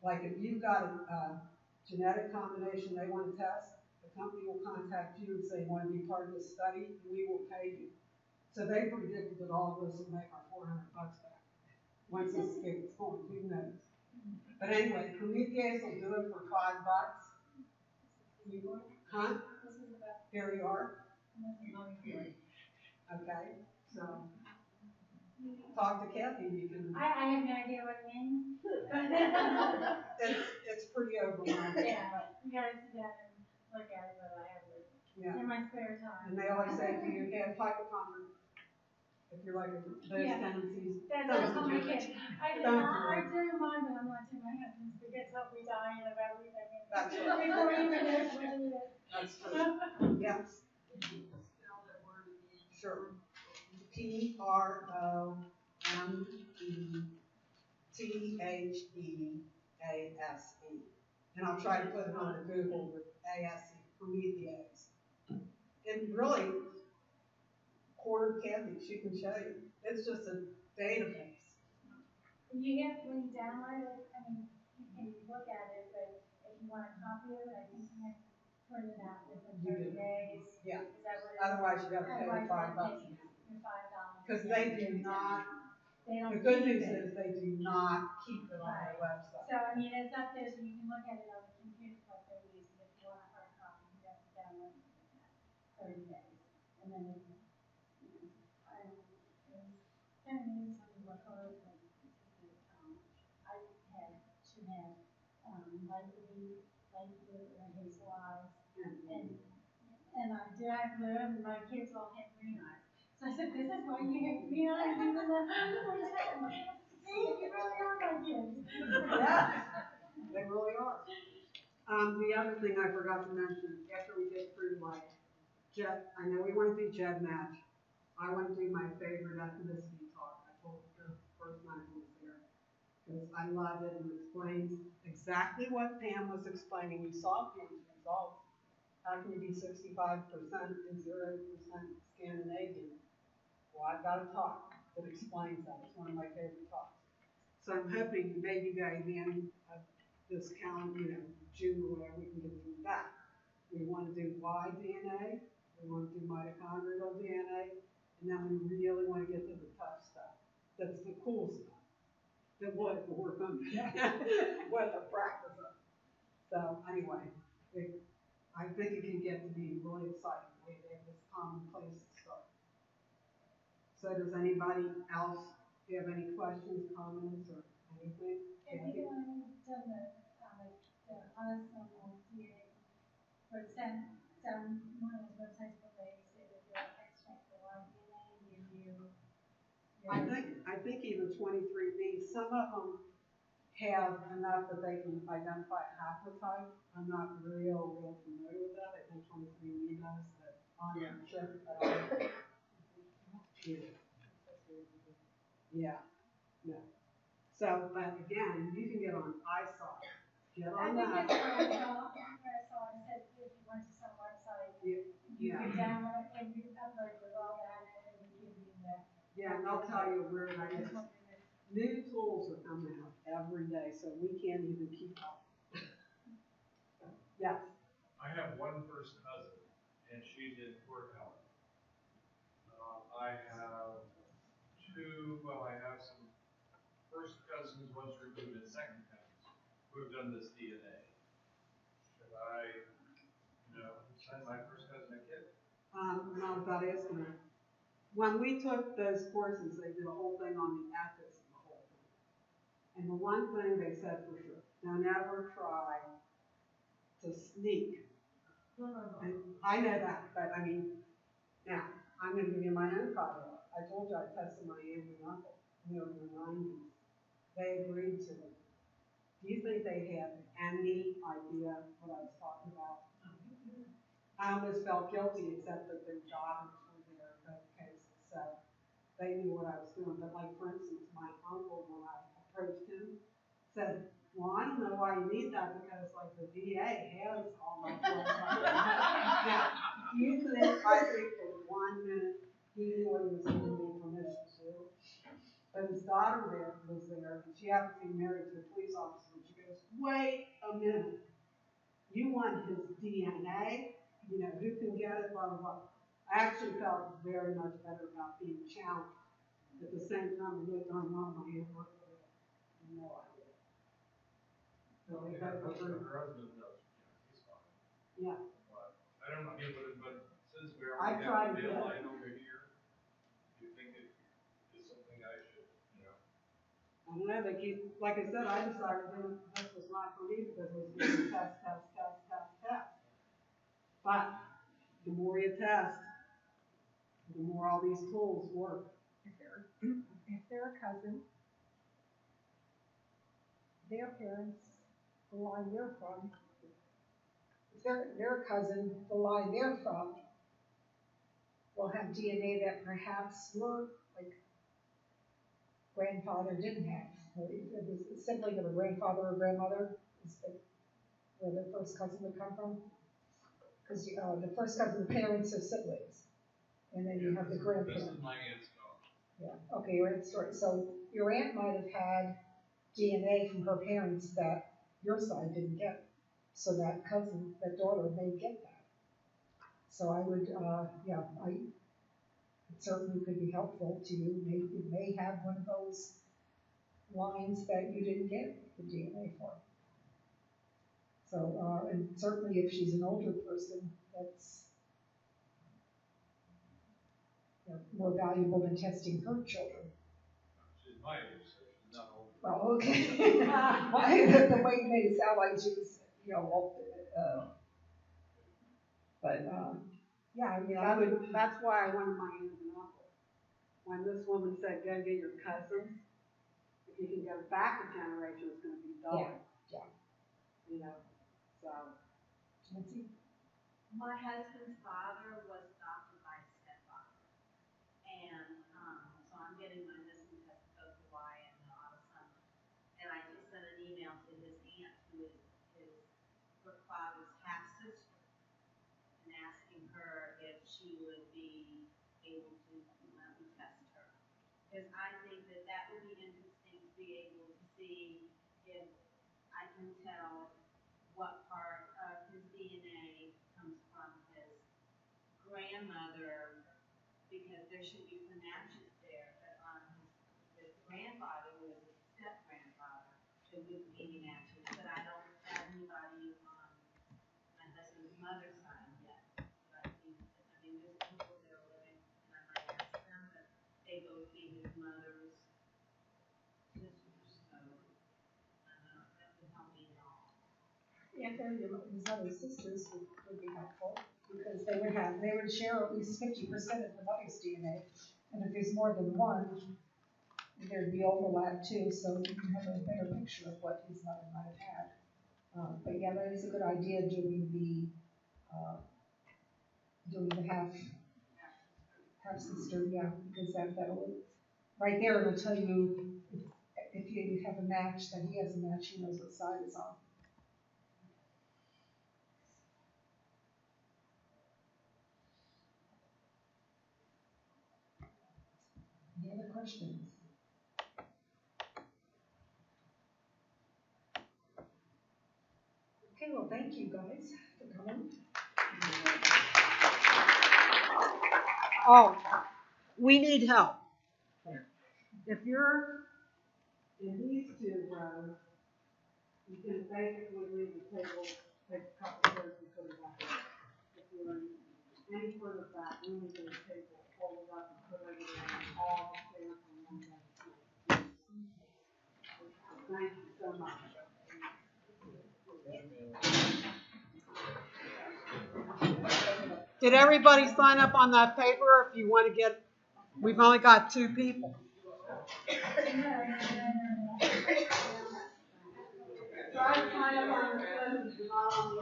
Like if you've got a genetic combination they want to test, the company will contact you and say, you want to be part of this study, and we will pay you. So they predicted that all of this will make our $400 back. Once this gets going, who knows? But anyway, Promethease will do it for $5. Huh? Here you are. Okay, so talk to Kathy. You can. I have no idea what it means. it's pretty overwhelming. Yeah, you gotta sit down and look at it, but I have it in my spare time. And they always say to you, have hypochondria. If you're like those tendencies. That's all my kids. I do mine, but I'm not to my husband's because he'll be dying of everything. That's right. Before he even knows what it is. That's true. Yes. Sure. Promethease. And I'll try to put it on the Google with ASE, Promethease. And really, quarter Kathy, she can show you. It's just a database. When you download it, I mean, you can look at it, but if you want a copy of it, I think you have to print it out within 30 days. Yeah. Is that what it is? Otherwise, you got to pay $5. Because they do not. The good news is they do not keep it on their website. So I mean, it's up there, so you can look at it on the computer for 30 days. If you want a hard copy, you have to download it within that 30 days, and then it, I don't know, it's kind of neat something what her I should have light blue and hazel eyes, and I do have blue, and my kids all have green eyes. So I said, this is why you have green eyes. See, you really are my kids. Yes, they really are. The other thing I forgot to mention, after we get through I know we want to do Match. I want to do my favorite ethnicity talk. I told the first night I was there. because I love it and explains exactly what Pam was explaining. You saw Pam's results. How can you be 65% and 0% Scandinavian? Well, I've got a talk that explains that. It's one of my favorite talks. So I'm hoping maybe by the end of this calendar, June or whatever, we can get through that. We want to do Y DNA, we want to do mitochondrial DNA, and then we really want to get to the tough stuff. That's the cool stuff that we'll have to work on. What the practice of. So anyway, I think it can get to be really exciting. They have this common place to start. So does anybody else have any questions, comments, or anything? Have you done the autosomal DNA for some one of those websites where they say that you'll extract the Y DNA and give you I think even 23andMe, some of them have enough that they can identify a haplotype. I'm not real familiar with that. I think 23andMe does that on their chip. Yeah. So, but again, you can get on iSolve. Get on that. I think that's where I saw it said if you went to some website, you could download and you upload your raw data and it would give you the. Yeah, and they'll tell you where that is. New tools are coming out every day, so we can't even keep up. Yes. I have one first cousin, and she's in Fort Helen. I have I have some first cousins, once removed, and second cousins who have done this DNA. Should I, send my first cousin a kit? When I was about asking her, when we took those courses, they did a whole thing on the ethics of the whole thing. And the one thing they said for sure, don't ever try to sneak. And I know that, but I mean, now, I'm going to give you my own caveat. I told you I tested my aunt and uncle. They were in their 90s. They agreed to it. Do you think they had any idea what I was talking about? I almost felt guilty, except that their daughters were there in both cases, so they knew what I was doing. But like, for instance, my uncle, when I approached him, said, well, I don't know why you need that, because like the VA has all my blood. Now, do you think, I think for 1 minute, he knew what he was giving me permission to do? But his daughter was there, and she happened to be married to a police officer, and she goes, wait a minute. You want his DNA? Who can get it, blah, blah, blah. I actually felt very much better about being challenged. At the same time, I looked online, my hand worked for it. No idea. So they got to her husband does, he's fine. Yeah. But I don't know, but since we I already tried have to the get deadline over here, do you think it is something I should, I don't know, they keep, like I said, I decided this was not for me because it was going to test. But the more you test, the more all these tools work. If they're a cousin, their parents, the line they're from, their cousin, the line they're from, will have DNA that perhaps your grandfather didn't have. It was simply that a grandfather or grandmother is where the first cousin would come from. Because the first cousin, the parents are siblings, and then you have the grandparents. This is my aunt's daughter. Yeah. Okay, your aunt's story. So your aunt might have had DNA from her parents that your side didn't get. So that cousin, that daughter, may get that. So I would, it certainly could be helpful to you. It may have one of those lines that you didn't get the DNA for. So, and certainly if she's an older person, that's more valuable than testing her children. She's my age, so she's not old. Well, okay. The way you made it sound like she was, That's why I wanted my aunt and uncle. When this woman said, go get your cousins, if you can go back a generation, it's going to be double. Yeah. So. My husband's father was adopted by his stepfather. And so I'm getting my husband tested both the Y and the autosomal. aunt who is her father's half sister and asking her if she would be able to let me test her. Because I think that that would be interesting to be able to see if I can tell what part of his DNA comes from his grandmother, because there should be some matches there, but on his grandfather, who was his step-grandfather, there wouldn't be any matches. But I don't have anybody on my husband's mother's side yet. But I mean, there's a couple that are living, and I might ask them, but they both be his mother's sisters, so that would help me at all. If they're his other sisters would be helpful, because they would share at least 50% of the mother's DNA. And if there's more than one, there'd be overlap too, so you can have a better picture of what his mother might have had. But yeah, that is a good idea, doing the half sister, yeah, because that'll, right there, it'll tell you if you have a match, that he has a match, he knows what side it's on. Any other questions? Okay, well, thank you guys for coming. Oh, we need help. If you're in these two rows, you can basically leave the table, take a couple of chairs and put it back. If you're in any further back, we need the table, fold it up and put everything on all the chairs in one day. Thank you so much. Did everybody sign up on that paper? If you want to get, we've only got 2 people. Try to sign up on the phone, not on the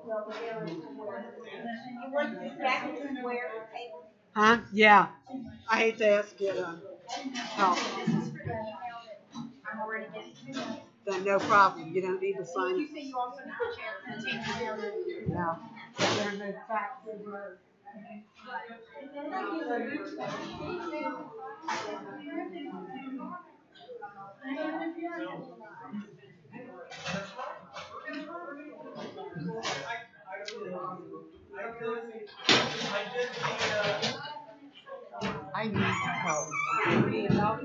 You want to stack it square table? Huh? Yeah. I hate to ask you to help. This is for the email that I'm already getting to. Then no problem. You don't need to sign You it. say you also need a chair for the table. Yeah. There's no faxes or. I need help. You need help?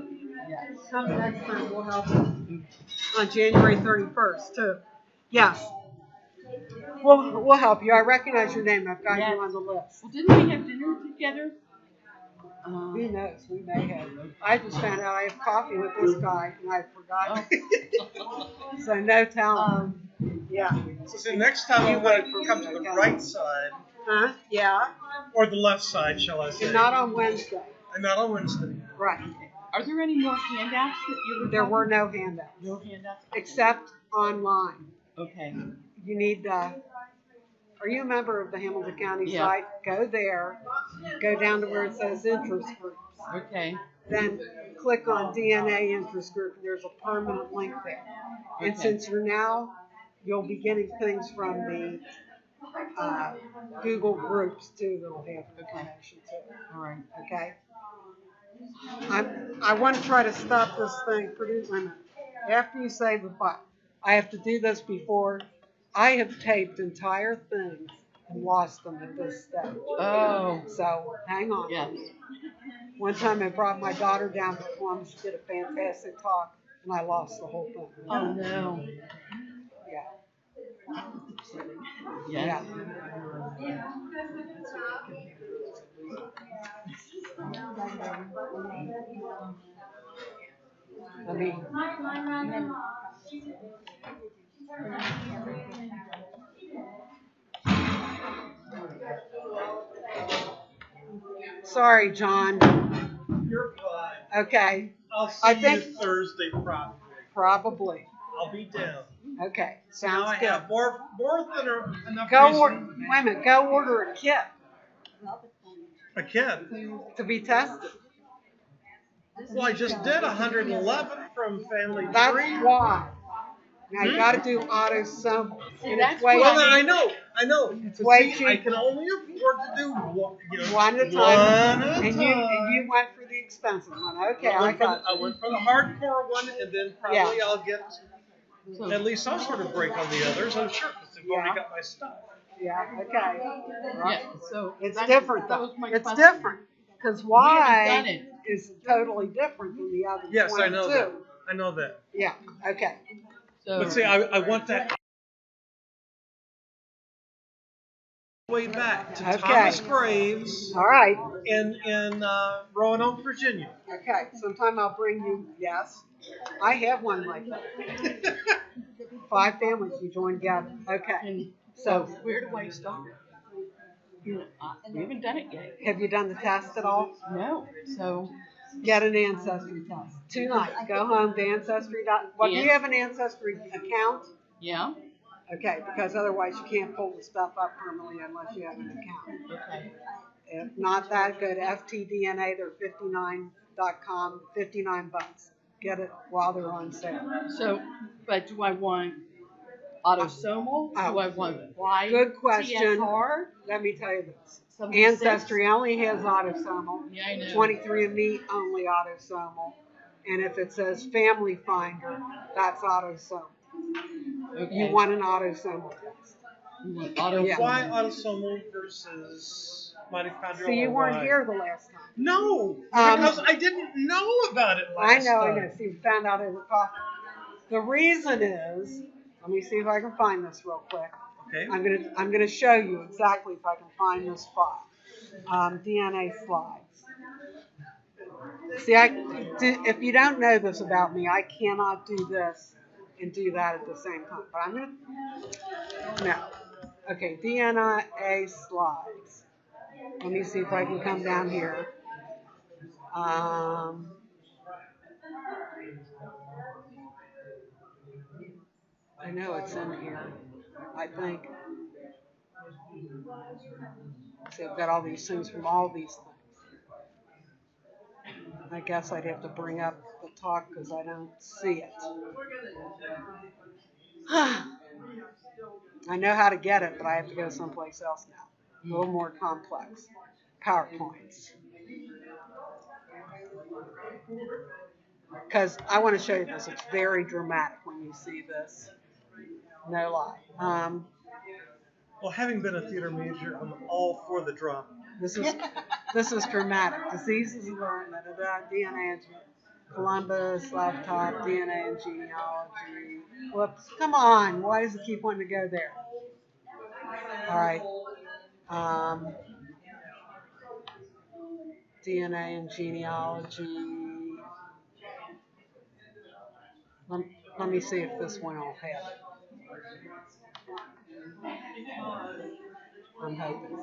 Yes. Come next time, we'll help you. On January 31st, too. Yes. We'll help you. I recognize your name. I've got you on the list. Well, didn't we have dinner together? Who knows? We may have. I just found out I have coffee with this guy, and I forgot. Oh. So no telling. Yeah. So see, next time I'm going to come to the right side. Huh? Yeah. Or the left side, shall I say. And not on Wednesday. And not on Wednesday. Right. Are there any more handouts that you were There were no handouts. No handouts? Except online. Okay. You need, are you a member of the Hamilton County Yeah. site? Go there. Go down to where it says interest groups. Okay. Then click on DNA interest group. There's a permanent link there. And Okay. since you'll be getting things from the Google groups too that'll have information too. All right. Okay. I want to try to stop this thing pretty limit. After you say the button, I have to do this before. I have taped entire things and lost them at this stage. Oh. So hang on. Yes. One time I brought my daughter down to Columbus, did a fantastic talk, and I lost the whole thing. Oh no. Yeah. Yeah. I mean, sorry, John. You're fine. Okay. I'll see I think you Thursday probably. probably. I'll be down. Okay, So now sounds I good. have more than enough Go reason. wait a minute. Go order a kit A kid. to be tested. Well, I just did 111 from Family Tree. That's why. Now you got to do autosomal. And it's way Well, I know. It's But way see, I cheaper. can only afford to do one, One at a time. One at a and time. you went for the expensive one. Okay, I got you. went for the hardcore one, and then probably I'll get at least some sort of break on the others. I'm sure because they've already got my stuff. Yeah. Okay. Yeah. So It's that- different that though. was my It's question. different because haven't done Y it. is totally different than the other. Yes, 22. I know that. I know that. Yeah. Okay. So But see, I want that way back to Okay. Thomas Graves All right. in Roanoke, Virginia. Okay. Sometime I'll bring you. Yes. I have one like that. 5 families you join together. Okay. and So where do I start? We haven't done it yet. have you done the test at all? No. So Get an ancestry test tonight. Go home to Ancestry. Well, do you have an Ancestry account? yeah. Okay, because otherwise you can't pull the stuff up permanently unless you have an account. Okay. If not that, go to FTDNA. They're 59.com. $59. Get it while they're on sale. So, but do I want autosomal? Do I want Y? Good question. TSR? Let me tell you this. 76? Ancestry only has autosomal. Yeah, I know. 23andMe only autosomal. And if it says Family Finder, that's autosomal. Okay. You want an autosomal test. You want autosomal. Yeah. Why autosomal versus mitochondrial? See, you weren't here the last time. No, because I didn't know about it last time. I know. See, we found out over coffee. The reason is, let me see if I can find this real quick. Okay. I'm gonna show you exactly if I can find this file. DNA slides. See, if you don't know this about me, I cannot do this and do that at the same time. But I'm gonna. No. Okay, DNA slides. Let me see if I can come down here. I know it's in here. I think. See, I've got all these things from all these things. I guess I'd have to bring up the talk because I don't see it. I know how to get it, but I have to go someplace else now. A little more complex. PowerPoints. Because I want to show you this. It's very dramatic when you see this. No lie. Well, having been a theater major, I'm all for the drama. This is dramatic. Diseases of learning, DNA and Columbus, laptop, DNA and genealogy. Whoops, come on. Why does it keep wanting to go there? All right. DNA and genealogy. Let me see if this one will have it. I'm hoping.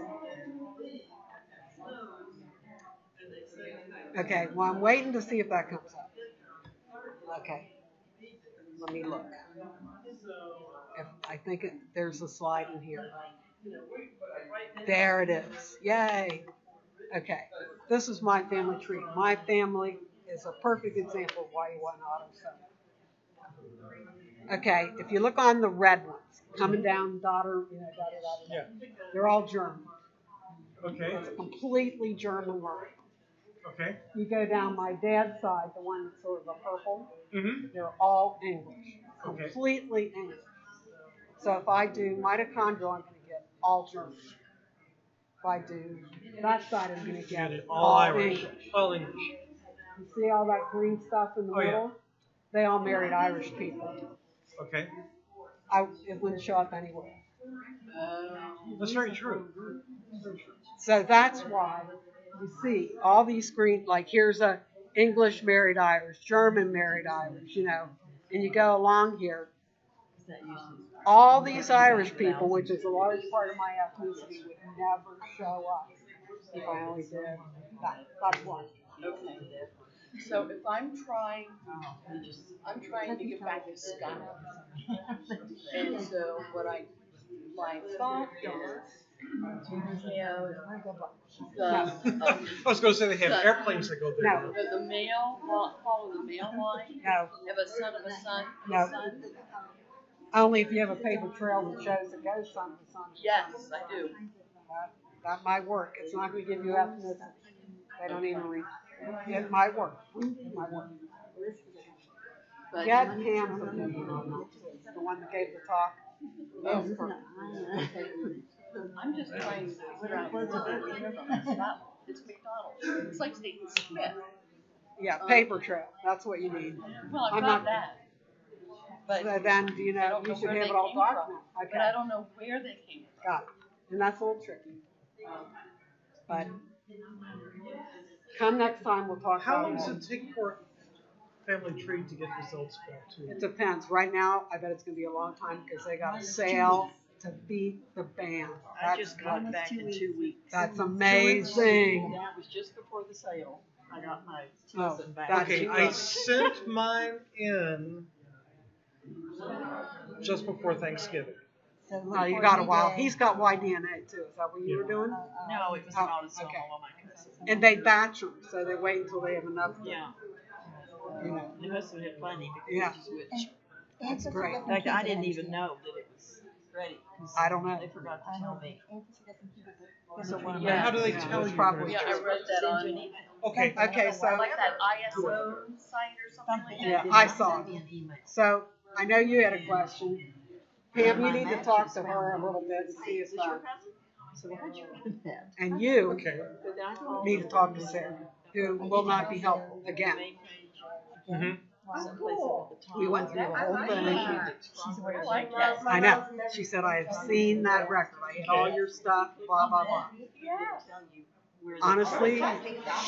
Okay, well, I'm waiting to see if that comes up. Okay, let me look. I think there's a slide in here. There it is. Yay. Okay, this is my family tree. My family is a perfect example of why you want autosomal. Okay, if you look on the red ones, coming down, daughter, Yeah. they're all German. Okay. It's a completely German line. Okay. You go down my dad's side, the one that's sort of a purple, Mm-hmm. they're all English. Okay. Completely English. So if I do mitochondrial, I'm going to get all German. If I do that side, I'm going to get all Irish. English. All English. You see all that green stuff in the middle? Yeah. They all married Irish people. Okay. it wouldn't show up anywhere. That's very true. So that's why you see all these screens, like here's a English married Irish, German married Irish, you know, and you go along here. All these Irish people, which is a large part of my ethnicity, would never show up if I only did that. That's why. Okay. So if I'm trying to get back to Scott. And so my thought is, I was going to say they have airplanes that go there. No. the male, follow the male line? No. Have a son of a son? No. Son? Only if you have a paper trail that shows it goes son to son. Yes, I do. That might work. It's not going to give you ethnicity. They don't even read. It might work. It might work. But Get Pam's opinion on that. The one that gave the talk. Yes, I'm just trying to figure out what's it's McDonald's. It's like stating Smith. Yeah, paper trail. That's what you need. Well, I've I'm got not, that. But so then, you know, you should have it all documented. Okay. But I don't know where they came from. Got it. And that's a little tricky. But come next time, we'll talk How about long does it take for Family Tree to get results back to you? It depends. Right now, I bet it's going to be a long time because they got a sale to beat the band. I just got it back in 2 weeks. That's amazing. That was just before the sale. I got my Oh, cousin back. Okay, I sent mine in just before Thanksgiving. Oh, you got a while. He's got Y-DNA too. Is that what you were doing? No, it was an autosomal on my cousin. And they batch them, so they wait until they have enough. Yeah. You know. The husband had plenty because Yeah. he switched. That's great. In fact, I didn't even know that it was ready. I don't know. They forgot to tell me. So how do they tell you? Probably. Yeah, I read that on. Okay. Okay, so Like that ISO site or something like that. yeah, I saw it. So I know you had a question. Pam, you need to talk to her a little bit and see if So how'd you get that? and you Okay. need to talk to Sarah, who will not be helpful again. Mm-hmm. We went through the whole thing. I like that. I know. She said, I have seen that record. I had all your stuff, blah, blah, blah. Honestly,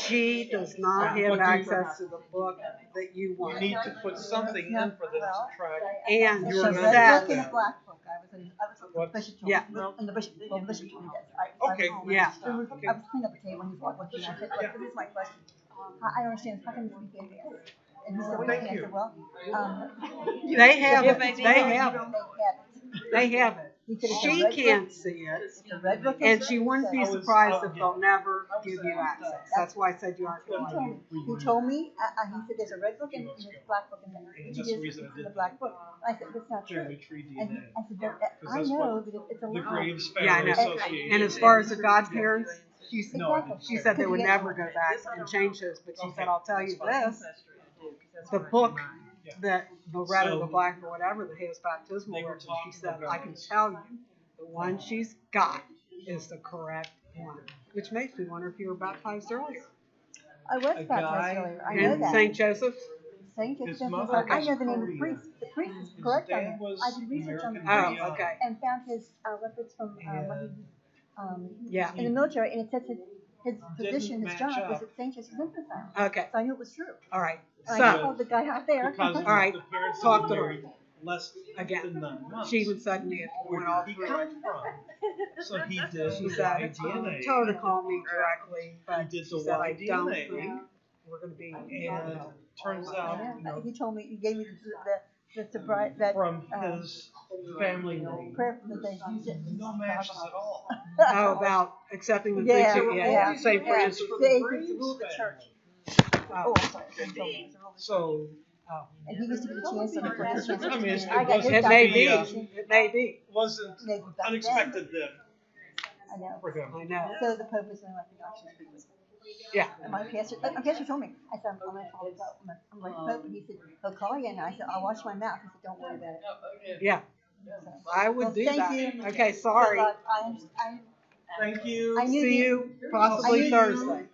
she does not have access to the book that you You want. need to put something in for them to track. And Your she method. said, Black book. I was What? Bishop yeah, and the bishop told me that. Okay. yeah. I was cleaning up the table when he walked up to me. I said, look, this is my question. I don't understand. How come you speak English? And he said, what do you mean? I said, well, They have it. They have it. They They have it. She can't see it, and she wouldn't be surprised if they'll never give you access. That's why I said you aren't going to. He told me, he said, there's a red book and there's a black book in there. And that's the reason I did the black book. I said, that's not true. Family Tree And DNA. I said, but I that's know what that it's a The lie. Graves Yeah, I Family know. Association. And as far as the godparents, she Exactly. said they would never go back and change this, but she said, I'll tell you this, the book that the red or the black or whatever that has baptismal words, she said, I can tell you, the one she's got is the correct one. Which makes me wonder if you were baptized earlier. I was baptized earlier. I know In that. St. Joseph's? Saint His Joseph. mother I know the was name of the Korean. priest. The priest is correct on dad it. was I did research on the American. priest Oh, okay. and found his records from when he Yeah. in the military, and it said his position, his match job was up. at St. Joseph's Infant Asylum. Okay. So I knew it was true. All right. And I So, called the guy out there. Because all right, the parents talk were to her. married less Again, than 9 months. she even said me it Where went all did he through come it. from? So he did She the said, Y-DNA. told her to call me directly, but He did she the said, I don't Y-DNA. think we're going to be able to And help. turns out, Yeah, he told me, he gave me the sobriety, that from his family name, prayer that they use it. no matches at all. Oh, about accepting the Yeah, things, yeah. same for Yeah. answer. The agents rule the church. Oh, I'm sorry. He told me. So, And he used to be chancellor for his chancellor. I mean, it's- I got his It may be, documentation. it may be. wasn't Maybe back then. unexpected then I know. for him. I know. So the Pope was going to let the doctor speak with me. Yeah. And my pastor told me, I said, I'm going to call the Pope. I'm like, Pope, and he said, he'll call you. And I said, I'll wash my mouth. He said, don't worry about it. Yeah. So, I would well, do thank that. you. Okay, sorry. Good luck. I Thank you. I knew See the- you I possibly knew- Thursday.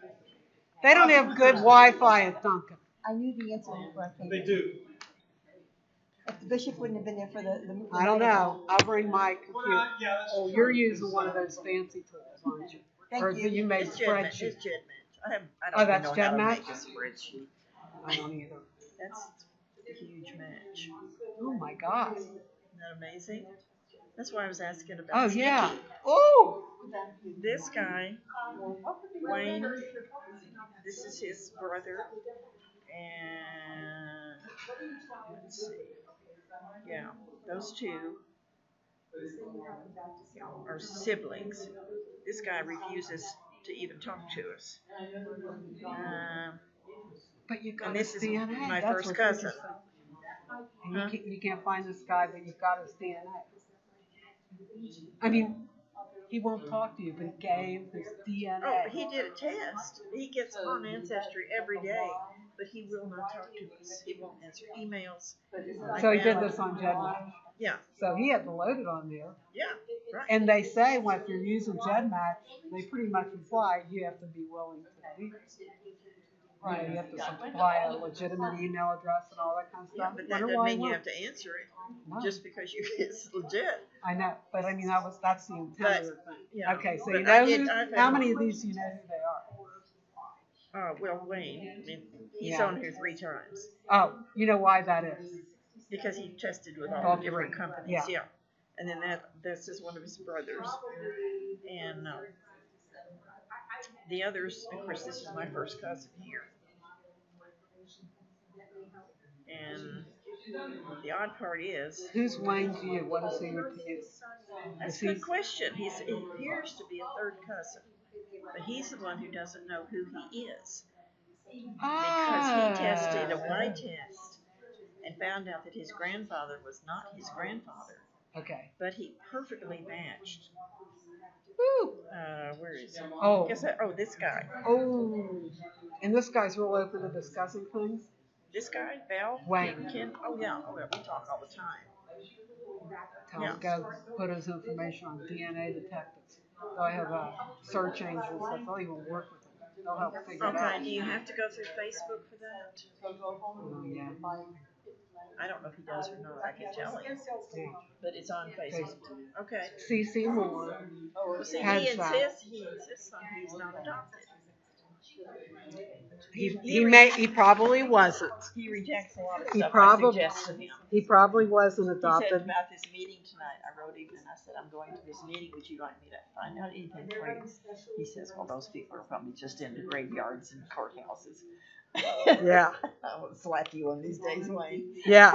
They don't have good Wi-Fi at Duncan. I knew the answer before I came They in. do. if the bishop wouldn't have been there for the I don't know. I'll bring my Well, computer. yeah, that's Oh, true. you're using one of those fancy tools, aren't you? Thank Or you. you made It's Gedmatch. spreadsheets? It's Gedmatch. I Oh, don't even that's know how to make Gedmatch? a spreadsheet. I don't either. That's a huge match. Oh my God. Isn't that amazing? That's why I was asking about. Oh Sneaky. yeah. Oh. This guy, Wayne, this is his brother, and let's see, yeah, those two are siblings. This guy refuses to even talk to us. But you got And this his is DNA. my That's first what's cousin. interesting. And you can't find this guy, but you've got his DNA. I mean, he won't talk to you, but he gave his DNA. Oh, he did a test. He gets on Ancestry every day, but he will not talk to us. He won't answer emails. So he did this on Gedmatch. Yeah. So he had to load it on there. Yeah. Right. And they say when if you're using Gedmatch, they pretty much imply you have to be willing to leave. Right. You know, you have to supply a legitimate email address and all that kind of Yeah, stuff. but that doesn't mean you have to answer it just because it's legit. I know, but I mean that's the intent of the thing. Yeah, okay, so but you know how had many of these do you know who they are? Well, Wayne. I mean, he's Yeah. on here 3 times. Oh, you know why that is? Because he tested with all different companies. Yeah. And then this is one of his brothers, and the others. Of course, this is my first cousin here. And the odd part is, who's Wayne to you? What is he to you? That's a good question. He appears to be a third cousin, but he's the one who doesn't know who he is because he tested a Y test and found out that his grandfather was not his grandfather. Okay. But he perfectly matched. Woo! Where is he? Oh. This guy. Oh. And this guy's real open to discussing things? This guy, Val? Wayne. Oh, yeah. Oh, yeah. We talk all the time. Tell him to go put his information on DNA detectives. They'll have search engines and stuff. They'll even work with them. They'll help figure it out. Okay. Do you have to go through Facebook for that? Oh, yeah. I don't know if he does or not. I can tell him. But it's on Facebook. Okay. CC Moore. Well, see, he insists on he's not adopted. He probably wasn't. He rejects a lot of stuff I suggest to him. He probably wasn't He adopted. said about this meeting tonight. I wrote him and I said, I'm going to this meeting. Would you like me to find out anything for you? He says, well, those people are probably just into graveyards and courthouses. Yeah. I will slap you one of these days, Wayne. Yeah.